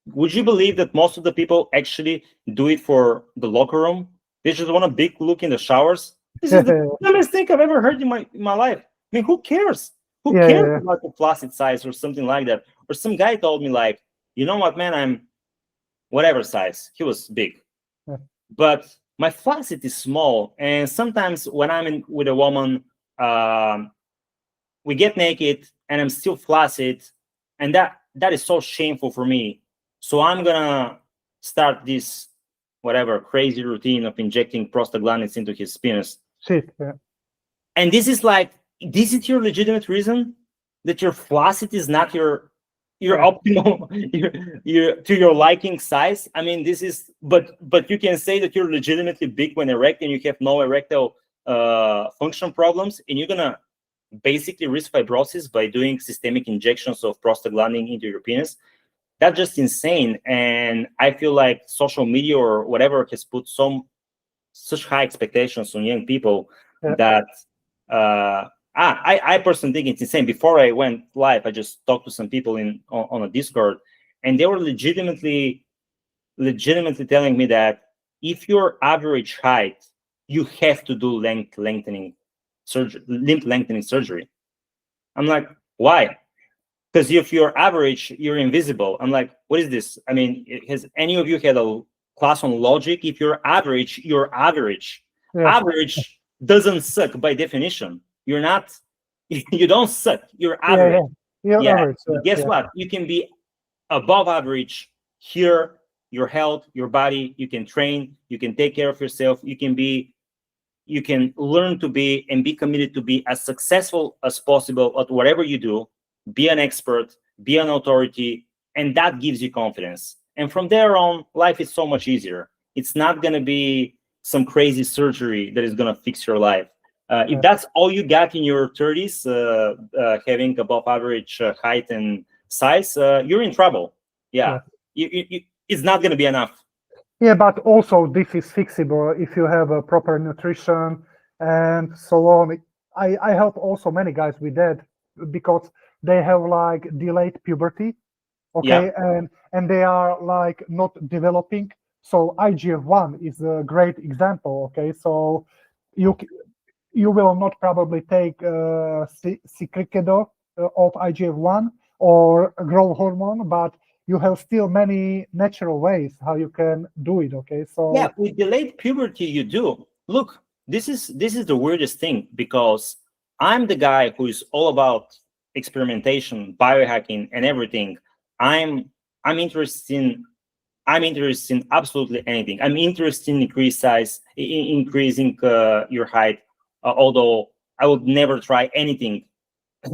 Would you believe that most of the people actually do it for the locker room? They just want a big look in the showers. This is the dumbest thing I've ever heard in my life. I mean, who cares? Who cares about the flaccid size or something like that? Or some guy told me like, you know what, man, I'm whatever size. He was big, but my flaccid is small. And sometimes when I'm with a woman, we get naked and I'm still flaccid, and that is so shameful for me. So I'm gonna start this whatever crazy routine of injecting prostaglandins into his penis. And this is your legitimate reason that your flaccid is not your optimal, to your liking size. I mean, this is, but you can say that you're legitimately big when erect and you have no erectile function problems, and you're gonna basically risk fibrosis by doing systemic injections of prostaglandin into your penis. That's just insane. And I feel like social media or whatever has put such high expectations on young people that I personally think it's insane. Before I went live, I just talked to some people on a Discord, and they were legitimately telling me that if you're average height, you have to do limb lengthening surgery. I'm like, why? Because if you're average, you're invisible. I'm like, what is this? I mean, has any of you had a class on logic? If you're average, you're average. Average doesn't suck by definition. You're not, you don't suck. You're average. Average. Guess what? You can be above average here, your health, your body. You can train. You can take care of yourself. You can learn to be and be committed to be as successful as possible at whatever you do. Be an expert, be an authority, and that gives you confidence. And from there on, life is so much easier. It's not going to be some crazy surgery that is going to fix your life. If that's all you got in your 30s, having above average height and size, you're in trouble. It's not going to be enough. Yeah, but also this is fixable if you have a proper nutrition and so on. I help also many guys with that because they have like delayed puberty, and they are like not developing. So IGF-1 is a great example. So you will not probably take secreted of IGF-1 or growth hormone, but you have still many natural ways how you can do it. So with delayed puberty, you do. Look, this is the weirdest thing, because I'm the guy who is all about experimentation, biohacking, and everything. I'm interested in absolutely anything. I'm interested in increasing your height, although I would never try anything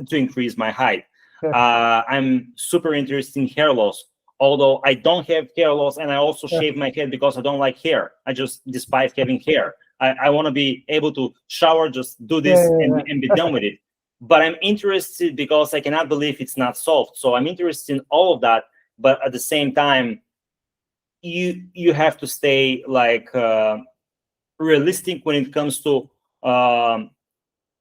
to increase my height. I'm super interested in hair loss, although I don't have hair loss, and I also shave my head because I don't like hair. I just despise having hair. I want to be able to shower, just do this and be done with it. But I'm interested because I cannot believe it's not solved. So I'm interested in all of that. But at the same time, you have to stay like realistic when it comes to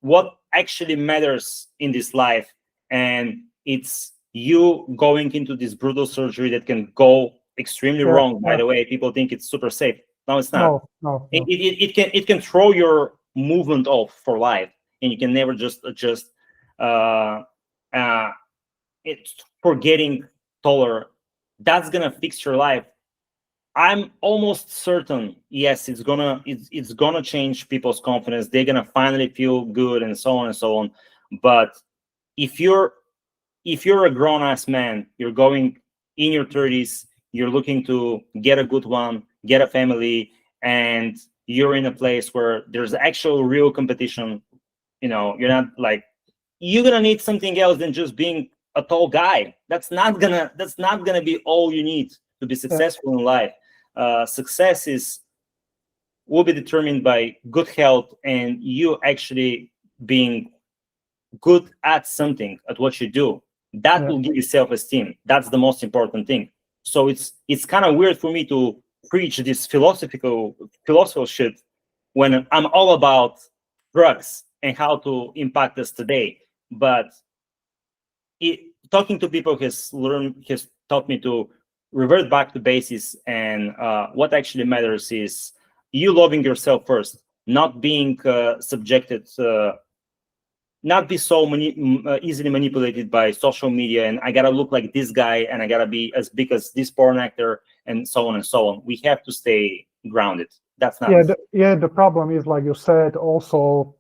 what actually matters in this life. And it's you going into this brutal surgery that can go extremely wrong. By the way, people think it's super safe. No, it's not. No. It can throw your movement off for life, and you can never just adjust. It's for getting taller. That's gonna fix your life. I'm almost certain. Yes, it's gonna change people's confidence. They're gonna finally feel good, and so on and so on. But if you're a grown-ass man, you're going in your 30s, you're looking to get a good one, get a family, and you're in a place where there's actual real competition. You're not like you're gonna need something else than just being a tall guy. That's not gonna be all you need to be successful in life. Success will be determined by good health and you actually being good at something, at what you do. That will give you self-esteem. That's the most important thing. So it's kind of weird for me to preach this philosophical shit when I'm all about drugs and how to impact us today. But talking to people has taught me to revert back to basics, and what actually matters is you loving yourself first, not being subjected, not be so easily manipulated by social media, and I gotta look like this guy, and I gotta be as big as this porn actor, and so on and so on. We have to stay grounded. That's not. The problem is, like you said, also,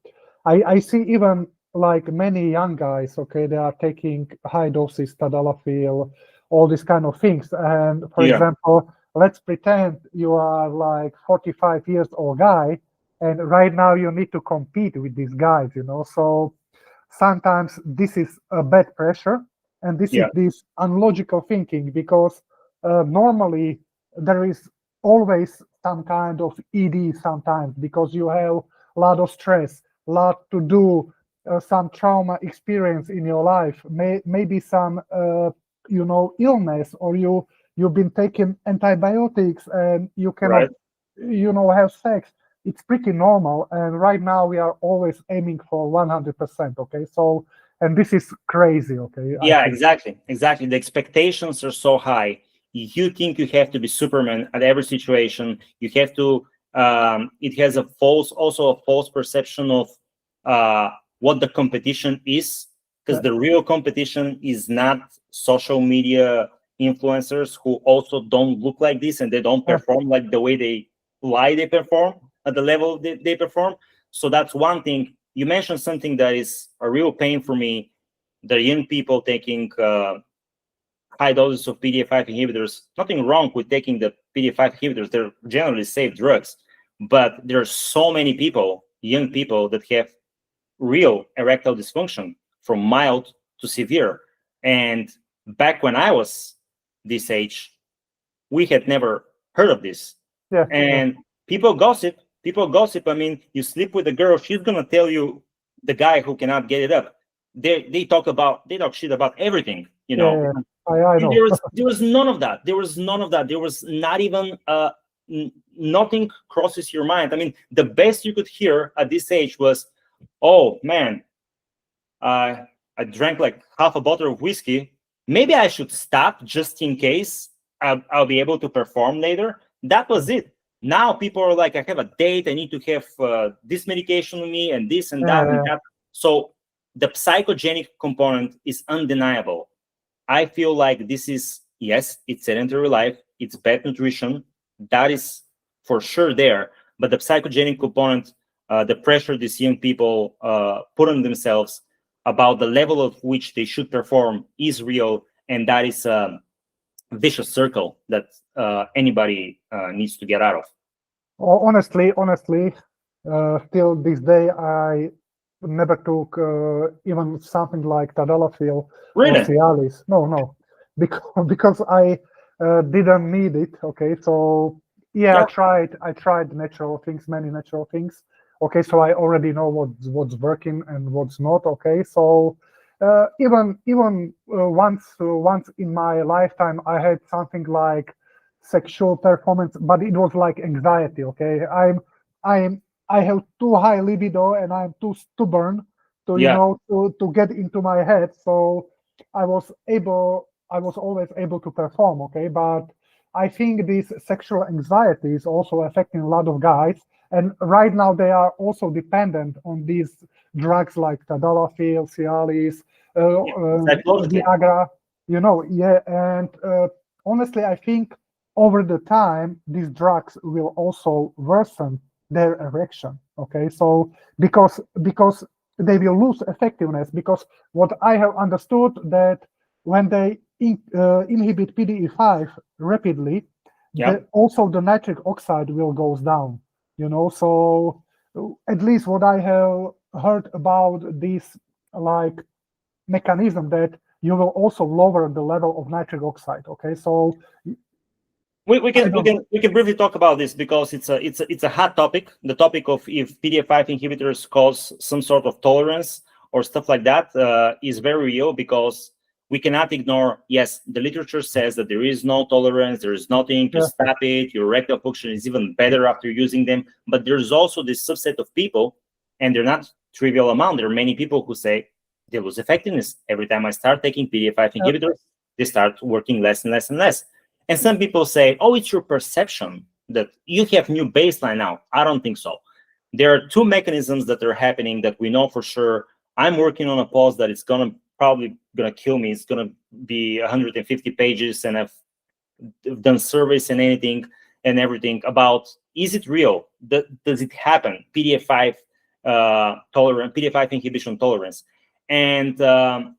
I see even like many young guys, okay, they are taking high doses tadalafil, all these kind of things. And for example, let's pretend you are like 45 years old guy, and right now you need to compete with these guys, you know. So sometimes this is a bad pressure, and this is this unlogical thinking, because normally there is always some kind of ED sometimes, because you have a lot of stress, a lot to do, some trauma experience in your life, maybe some illness, or you've been taking antibiotics and you cannot have sex. It's pretty normal, and right now we are always aiming for 100%. Okay, so, and this is crazy. Okay. Exactly. The expectations are so high. You think you have to be Superman at every situation. You have to. It has a false perception of what the competition is, because the real competition is not social media influencers who also don't look like this, and they don't perform like the way they perform at the level they perform. So that's one thing. You mentioned something that is a real pain for me: the young people taking high doses of PDE5 inhibitors. Nothing wrong with taking the PDE5 inhibitors; they're generally safe drugs. But there are so many people, young people, that have real erectile dysfunction, from mild to severe. And back when I was this age, we had never heard of this. And people gossip. I mean, you sleep with a girl, she's gonna tell you the guy who cannot get it up. They talk shit about everything, you know. I know. There was none of that. There was not even nothing crosses your mind. I mean, the best you could hear at this age was, "Oh man, I drank like half a bottle of whiskey. Maybe I should stop just in case I'll be able to perform later." That was it. Now people are like, I have a date, I need to have this medication with me, and this and that and that. So the psychogenic component is undeniable. I feel like this is, yes, it's sedentary life, it's bad nutrition, that is for sure there. But the psychogenic component, the pressure these young people put on themselves about the level of which they should perform is real, and that is a vicious circle that anybody needs to get out of. Honestly, till this day, I never took even something like tadalafil or Cialis. No, because I didn't need it. Okay, so I tried natural things, many natural things. Okay, so I already know what's working and what's not. Okay, so even once in my lifetime, I had something like sexual performance, but it was like anxiety. Okay, I have too high libido and I'm too stubborn to to get into my head. So I was always able to perform. Okay, but I think this sexual anxiety is also affecting a lot of guys, and right now they are also dependent on these drugs like tadalafil, Cialis, Viagra. And honestly, I think over the time these drugs will also worsen their erection. Okay, so because they will lose effectiveness, because what I have understood, that when they inhibit PDE5 rapidly, also the nitric oxide will goes down. So at least what I have heard about these like mechanism that you will also lower the level of nitric oxide. Okay, so we can briefly talk about this because it's a hot topic. The topic of if PDE5 inhibitors cause some sort of tolerance or stuff like that is very real, because we cannot ignore, yes, the literature says that there is no tolerance, there is nothing to stop it, your erectile function is even better after using them, but there's also this subset of people, and they're not trivial amount. There are many people who say they lose effectiveness. Every time I start taking PDE5 inhibitors, they start working less and less and less. And some people say, oh, it's your perception that you have new baseline now. I don't think so. There are two mechanisms that are happening that we know for sure. I'm working on a post that it's probably gonna kill me. It's gonna be 150 pages, and I've done surveys and everything about, is it real? Does it happen? PDE5 PDE5 inhibition tolerance. And there are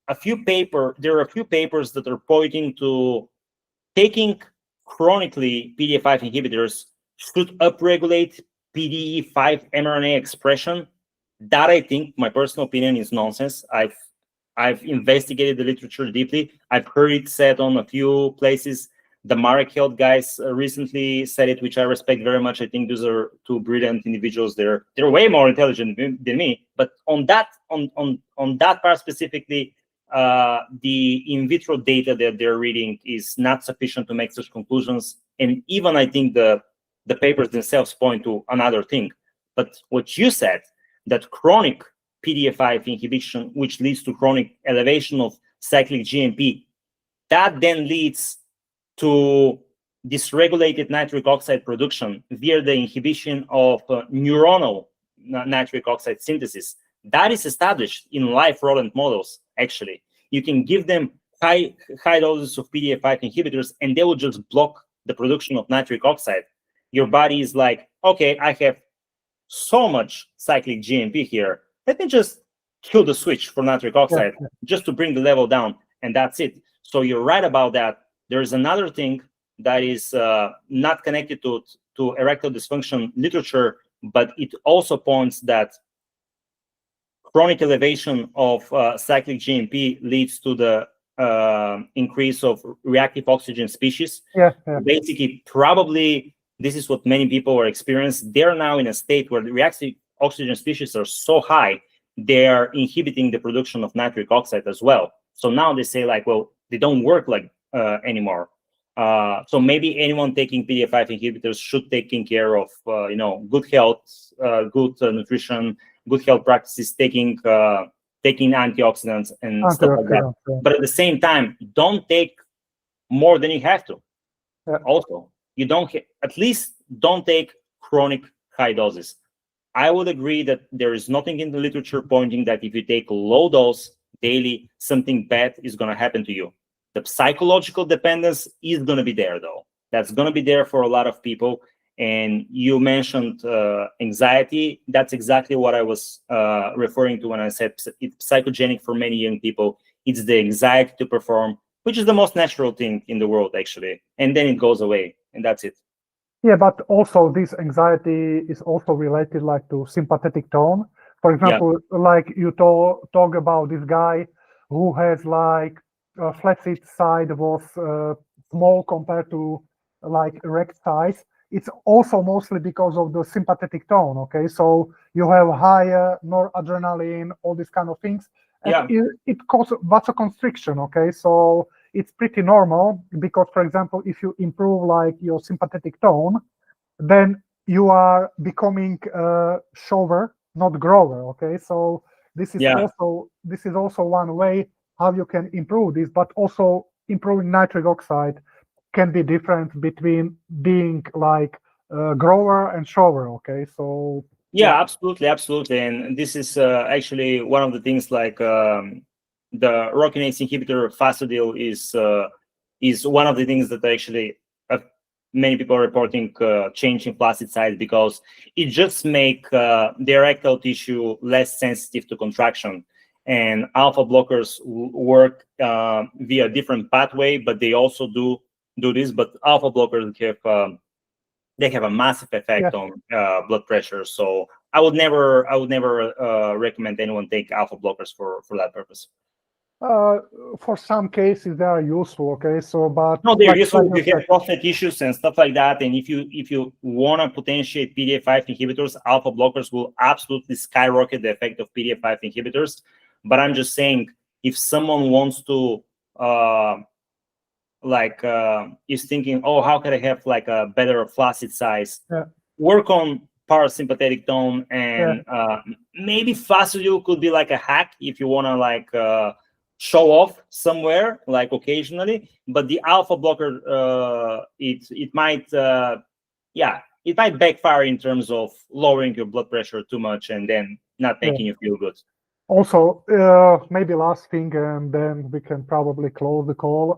a few papers that are pointing to taking chronically PDE5 inhibitors should upregulate PDE5 mRNA expression. That, I think, my personal opinion, is nonsense. I've investigated the literature deeply. I've heard it said on a few places. The Marek Health guys recently said it, which I respect very much. I think those are two brilliant individuals. They're way more intelligent than me. But on that part specifically, the in vitro data that they're reading is not sufficient to make such conclusions. And even I think the papers themselves point to another thing. But what you said, that chronic PDE5 inhibition, which leads to chronic elevation of cyclic GMP, that then leads to dysregulated nitric oxide production via the inhibition of neuronal nitric oxide synthesis. That is established in live rodent models, actually. You can give them high doses of PDE5 inhibitors, and they will just block the production of nitric oxide. Your body is like, okay, I have so much cyclic GMP here. Let me just kill the switch for nitric oxide just to bring the level down, and that's it. So you're right about that. There's another thing that is not connected to erectile dysfunction literature, but it also points that chronic elevation of cyclic GMP leads to the increase of reactive oxygen species. Basically, probably this is what many people are experiencing. They're now in a state where the reactive oxygen species are so high, they are inhibiting the production of nitric oxide as well. So now they say, like, well, they don't work like anymore. So maybe anyone taking PDE5 inhibitors should taking care of good health, good nutrition, good health practices, taking antioxidants and stuff like that. But at the same time, don't take more than you have to. Also, you don't at least don't take chronic high doses. I would agree that there is nothing in the literature pointing that if you take low dose daily, something bad is going to happen to you. The psychological dependence is going to be there, though. That's going to be there for a lot of people. And you mentioned anxiety. That's exactly what I was referring to when I said it's psychogenic for many young people. It's the anxiety to perform, which is the most natural thing in the world, actually. And then it goes away, and that's it. Yeah, but also this anxiety is also related like to sympathetic tone. For example, like you talk about this guy who has like flaccid side was small compared to like erect size. It's also mostly because of the sympathetic tone. Okay, so you have higher noradrenaline, all these kind of things. And it causes vasoconstriction. Okay, so it's pretty normal because, for example, if you improve like your sympathetic tone, then you are becoming a shower, not grower. Okay, so this is also one way how you can improve this, but also improving nitric oxide can be different between being like a grower and shower. Okay, so absolutely, and this is actually one of the things, like the rocinase inhibitor fasodil is one of the things that actually many people are reporting change in flaccid size, because it just make the erectile tissue less sensitive to contraction. And alpha blockers work via a different pathway, but they also do this. But alpha blockers have a massive effect on blood pressure. So I would never recommend anyone take alpha blockers for that purpose. For some cases they are useful, okay, so but no, they're useful like if you have prostate issues and stuff like that, and if you want to potentiate PDE5 inhibitors, alpha blockers will absolutely skyrocket the effect of PDE5 inhibitors. But I'm just saying, if someone wants to is thinking, oh, how can I have like a better flaccid size, work on parasympathetic tone, and maybe Fasudil could be like a hack if you want to like show off somewhere, like occasionally. But the alpha blocker, it might backfire in terms of lowering your blood pressure too much and then not making you feel good. Also, maybe last thing, and then we can probably close the call.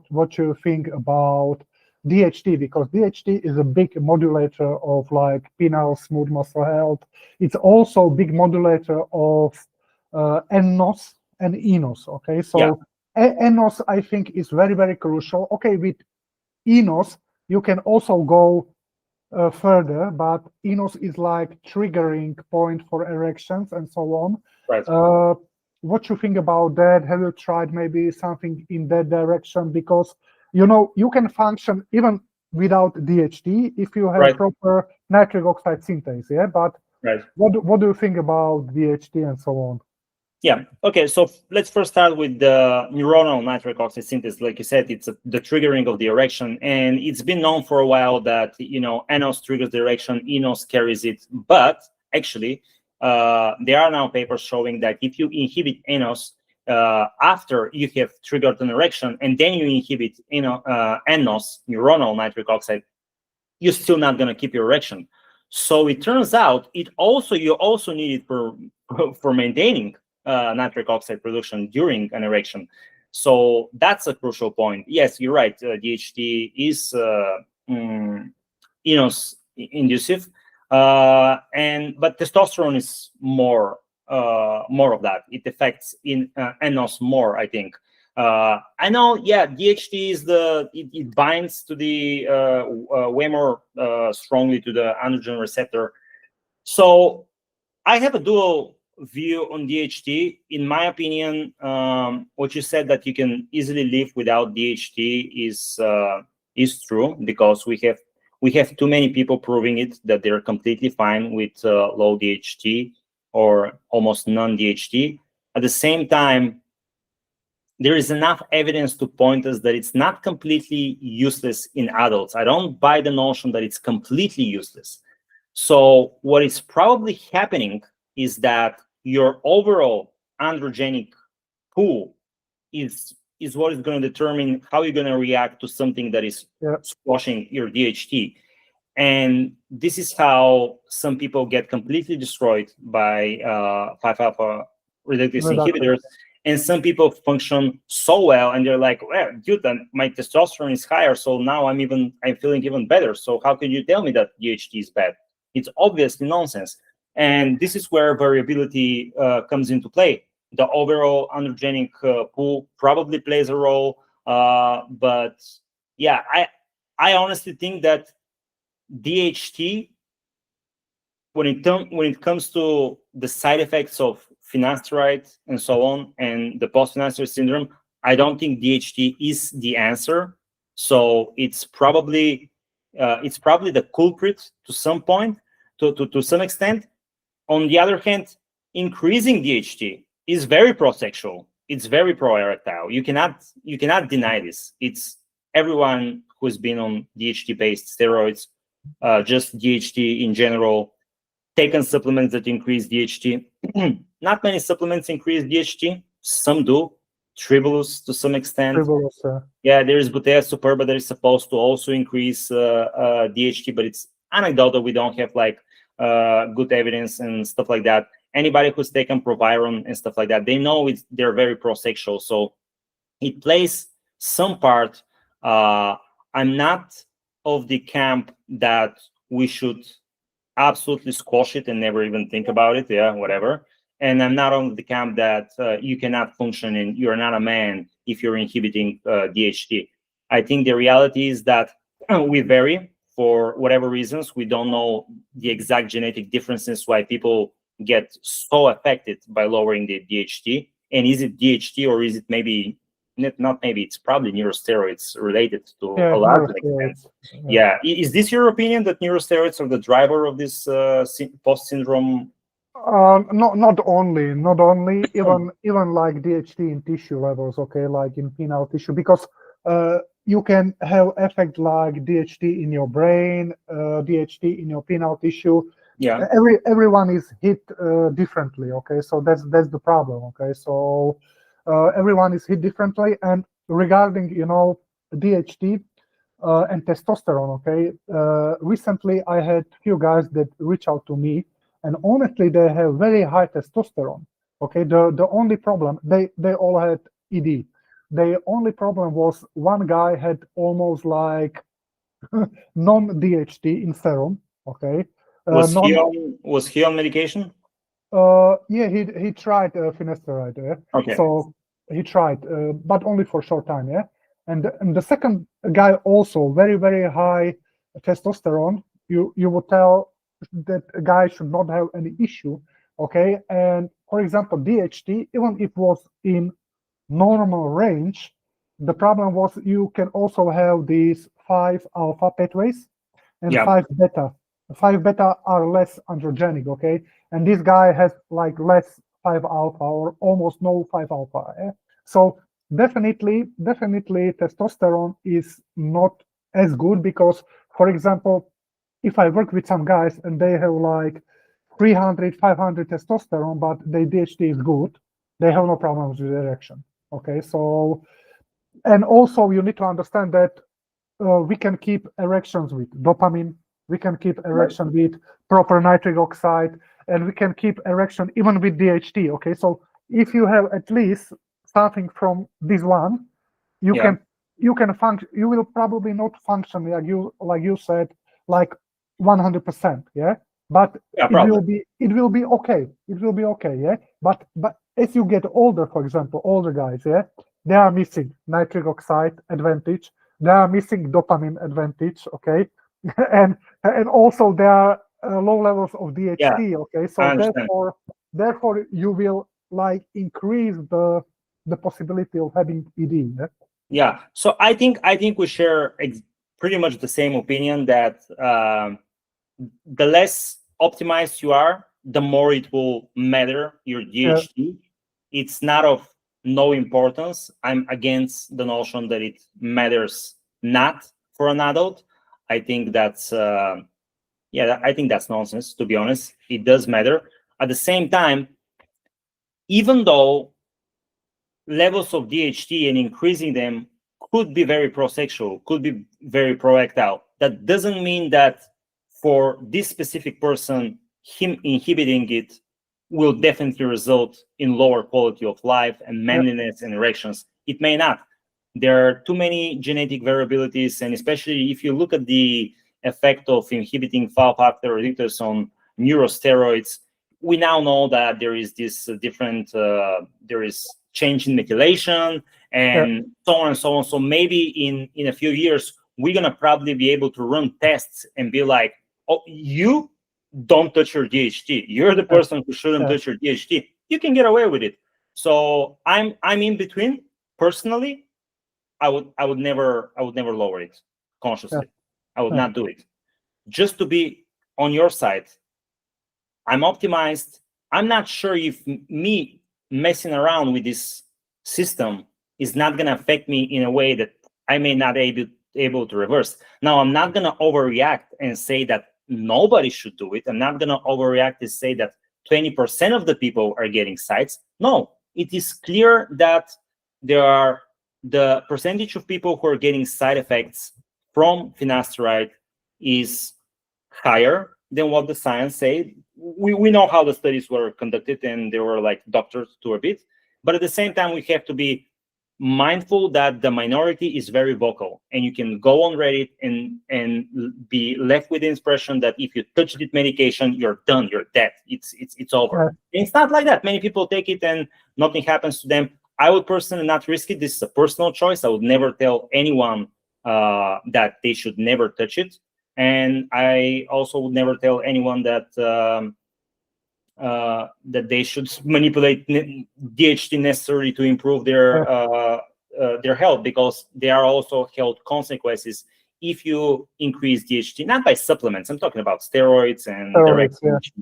What you think about DHT? Because DHT is a big modulator of like penile smooth muscle health. It's also a big modulator of eNOS and eNOS. Okay, so eNOS I think is very, very crucial. Okay, with eNOS you can also go further, but eNOS is like triggering point for erections and so on. Right. What you think about that? Have you tried maybe something in that direction? Because you can function even without DHT if you have proper nitric oxide synthase. Yeah, but what do you think about DHT and so on? Yeah. Okay. So let's first start with the neuronal nitric oxide synthase. Like you said, it's the triggering of the erection, and it's been known for a while that eNOS triggers the erection, eNOS carries it. But actually, there are now papers showing that if you inhibit eNOS after you have triggered an erection, and then you inhibit eNOS, neuronal nitric oxide, you're still not going to keep your erection. So it turns out you also need it for maintaining nitric oxide production during an erection. So that's a crucial point. Yes, you're right. DHT is eNOS inducive, but testosterone is more of that. It affects in eNOS more, I think. I know, DHT is it binds to the way more strongly to the androgen receptor. So I have a dual view on DHT. In my opinion, what you said that you can easily live without DHT is true, because we have too many people proving it that they're completely fine with low DHT or almost non-DHT. At the same time, there is enough evidence to point us that it's not completely useless in adults. I don't buy the notion that it's completely useless. So what is probably happening is that your overall androgenic pool is what is going to determine how you're going to react to something that is squashing your DHT. And this is how some people get completely destroyed by 5-alpha reductase inhibitors. And some people function so well, and they're like, well, dude, my testosterone is higher, so now I'm feeling even better. So how can you tell me that DHT is bad? It's obviously nonsense. And this is where variability comes into play. The overall androgenic pool probably plays a role, but yeah, I honestly think that DHT, when it comes to the side effects of finasteride and so on, and the post-finasteride syndrome, I don't think DHT is the answer. So it's probably the culprit to some point, to some extent. On the other hand, increasing DHT is very pro-sexual. It's very pro-erectile. You cannot deny this. It's everyone who's been on DHT-based steroids, just DHT in general, taken supplements that increase DHT. Not many supplements increase DHT. Some do. Tribulus to some extent. Yeah, there is Butea superba that is supposed to also increase DHT, but it's anecdotal. We don't have like good evidence and stuff like that. Anybody who's taken Proviron and stuff like that, they know they're very pro-sexual. So it plays some part. I'm not of the camp that we should absolutely squash it and never even think about it. Yeah, whatever. And I'm not on the camp that you cannot function and you're not a man if you're inhibiting DHT. I think the reality is that we vary for whatever reasons. We don't know the exact genetic differences why people get so affected by lowering the DHT. And is it DHT, or is it maybe not maybe, it's probably neurosteroids related to a large extent. Yeah. Is this your opinion, that neurosteroids are the driver of this post-syndrome? Not only even like DHT in tissue levels, okay, like in penile tissue, because you can have effect like DHT in your brain, DHT in your penile tissue. Yeah. Everyone is hit differently, okay, so that's the problem, okay, so everyone is hit differently. And regarding DHT and testosterone, okay, recently I had few guys that reach out to me, and honestly they have very high testosterone, okay. The only problem, they all had ED. The only problem was one guy had almost like non-DHT in serum, okay. Was he on medication? Yeah, he tried finasteride, yeah. Okay. So he tried, but only for a short time, yeah. And the second guy also very high testosterone. You would tell that a guy should not have any issue, okay. And for example, DHT, even if it was in normal range, the problem was you can also have these 5-alpha pathways and 5-beta. 5-beta are less androgenic, okay, and this guy has like less 5-alpha or almost no 5-alpha. Yeah? So definitely testosterone is not as good, because, for example, if I work with some guys and they have like 300, 500 testosterone, but their DHT is good, they have no problems with erection. Okay, so, and also you need to understand that we can keep erections with dopamine, we can keep erection with proper nitric oxide, and we can keep erection even with DHT. Okay, so if you have at least something from this one, you can function. You will probably not function like you said, like 100%. Yeah, but it will be okay. It will be okay. Yeah, but as you get older, for example, older guys, yeah, they are missing nitric oxide advantage. They are missing dopamine advantage. Okay. and also there are low levels of DHT, okay, so therefore you will like increase the possibility of having ED. Yeah, so I think we share pretty much the same opinion, that the less optimized you are, the more it will matter your DHT. It's not of no importance. I'm against the notion that it matters not for an adult. I think that's I think that's nonsense, to be honest. It does matter. At the same time, even though levels of DHT and increasing them could be very prosexual, could be very proactive, that doesn't mean that for this specific person, him inhibiting it will definitely result in lower quality of life and manliness and erections. It may not. There are too many genetic variabilities, and especially if you look at the effect of inhibiting 5-factor reductase on neurosteroids, we now know that there is this different, there is change in methylation and so on and so on. So maybe in a few years, we're going to probably be able to run tests and be like, oh, you don't touch your DHT. You're the person who shouldn't touch your DHT. You can get away with it. So I'm in between. Personally, I would never lower it consciously. I would not do it. Just to be on your side, I'm optimized. I'm not sure if me messing around with this system is not going to affect me in a way that I may not able to reverse. Now, I'm not going to overreact and say that nobody should do it. I'm not going to overreact and say that 20% of the people are getting sites. No, it is clear that there are the percentage of people who are getting side effects from finasteride is higher than what the science say. We know how the studies were conducted, and they were like doctors to a bit. But at the same time, we have to be mindful that the minority is very vocal, and you can go on Reddit and be left with the impression that if you touch this medication, you're done, you're dead, it's over. It's not like that. Many people take it and nothing happens to them. I would personally not risk it. This is a personal choice. I would never tell anyone that they should never touch it. And I also would never tell anyone that that they should manipulate DHT necessarily to improve their health, because there are also health consequences if you increase DHT, not by supplements. I'm talking about steroids and direct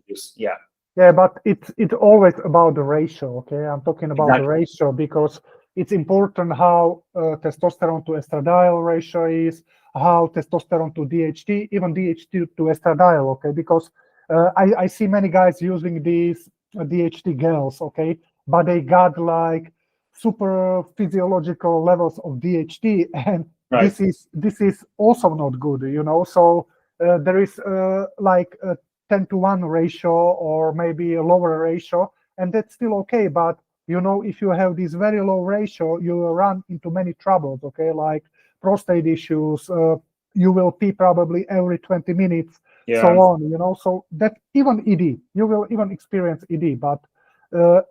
use. Yeah. Yeah, but it's always about the ratio. Okay, I'm talking about the ratio because it's important how testosterone to estradiol ratio is, how testosterone to DHT, even DHT to estradiol. Okay, because I see many guys using these DHT gels. Okay, but they got like super physiological levels of DHT, and this is also not good. You know, so there is like 10-to-1 ratio or maybe a lower ratio, and that's still okay. But you know, if you have this very low ratio, you will run into many troubles. Okay, like prostate issues. You will pee probably every 20 minutes, so on. You know, so that even ED, you will even experience ED. But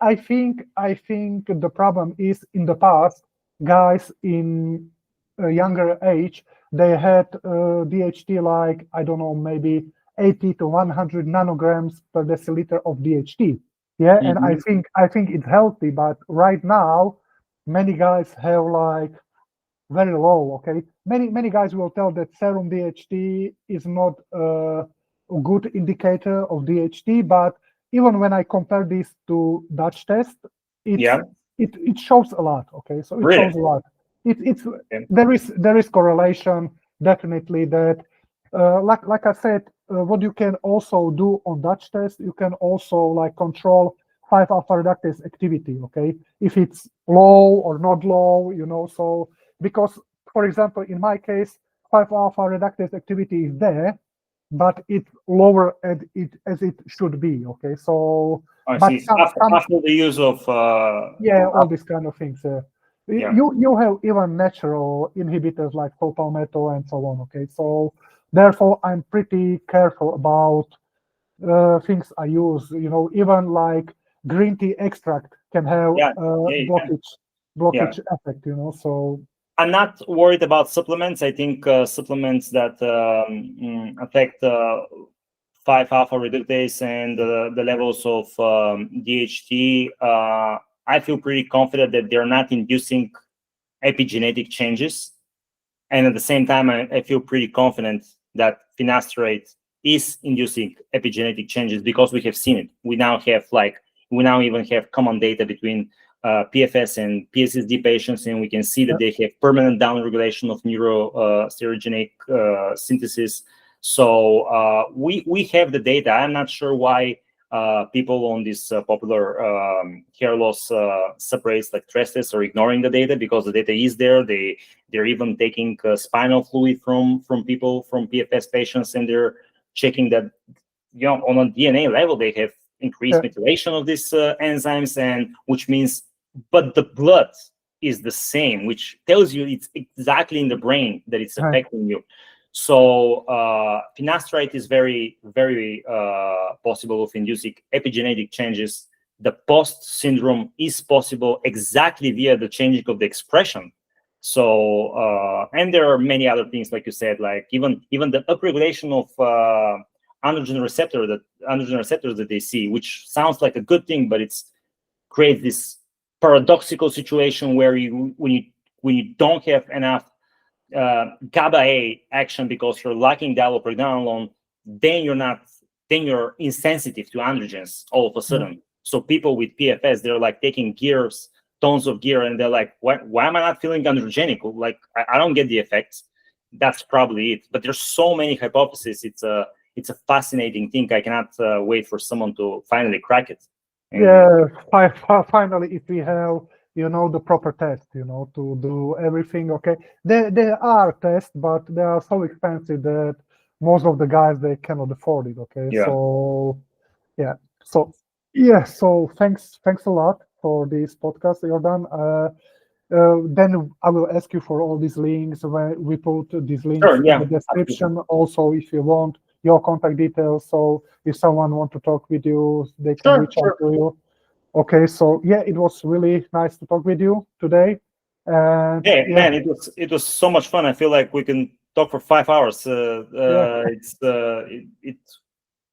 I think the problem is in the past, guys in a younger age, they had DHT like, I don't know, maybe 80 to 100 nanograms per deciliter of DHT. Yeah, and I think it's healthy, but right now many guys have like very low. Okay, many guys will tell that serum DHT is not a good indicator of DHT, but even when I compare this to Dutch test, it shows a lot. Okay, so it shows a lot. There is correlation definitely that like I said, what you can also do on Dutch test, you can also like control 5-alpha reductase activity. Okay, if it's low or not low, you know. So because, for example, in my case, 5-alpha reductase activity is there, but it's lower as it should be. Okay, so but after the use of all these kind of things. You have even natural inhibitors like palmetto and so on. Okay, so therefore I'm pretty careful about things I use. You know, even like green tea extract can have blockage effect. You know, so I'm not worried about supplements. I think supplements that affect 5-alpha reductase and the levels of DHT, I feel pretty confident that they're not inducing epigenetic changes. And at the same time, I feel pretty confident that finasteride is inducing epigenetic changes because we have seen it. We now even have common data between PFS and PSSD patients, and we can see that they have permanent downregulation of neurosteroidogenic synthesis. So we have the data. I'm not sure why people on this popular hair loss separates like Trestes are ignoring the data, because the data is there. They're even taking spinal fluid from people, from PFS patients, and they're checking that, you know, on a DNA level they have increased methylation of these enzymes, and which means, but the blood is the same, which tells you it's exactly in the brain that it's affecting you. So finasteride is very, very possible of inducing epigenetic changes. The post syndrome is possible exactly via the changing of the expression. So and there are many other things, like you said, like even the upregulation of androgen receptors that they see, which sounds like a good thing, but it's creates this paradoxical situation where when you don't have enough GABA A action because you're lacking diallopregnanolone, then you're insensitive to androgens all of a sudden. So people with PFS, they're like taking tons of gear, and they're like, why am I not feeling androgenic? Like I don't get the effects. That's probably it. But there's so many hypotheses. It's a fascinating thing. I cannot wait for someone to finally crack it. Finally, if we have, you know, the proper test, you know, to do everything. Okay, there are tests, but they are so expensive that most of the guys, they cannot afford it. Okay, so thanks a lot for this podcast, Jordan. Then I will ask you for all these links. We put these links in the description. Also, if you want your contact details, so if someone want to talk with you, they can reach out to you. Okay, so it was really nice to talk with you today. And man, it was so much fun. I feel like we can talk for 5 hours. Yeah.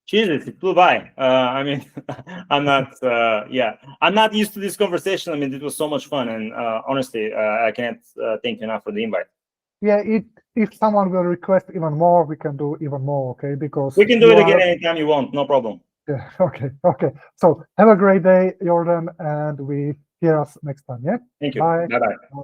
Jesus, it flew by. I mean, I'm not, I'm not used to this conversation. I mean, it was so much fun, and honestly, I can't thank you enough for the invite. Yeah, if someone will request even more, we can do even more, okay? Because we can do it again anytime you want, no problem. Yeah, okay. So have a great day, Jordan, and we hear us next time, yeah? Thank you. Bye. Bye-bye.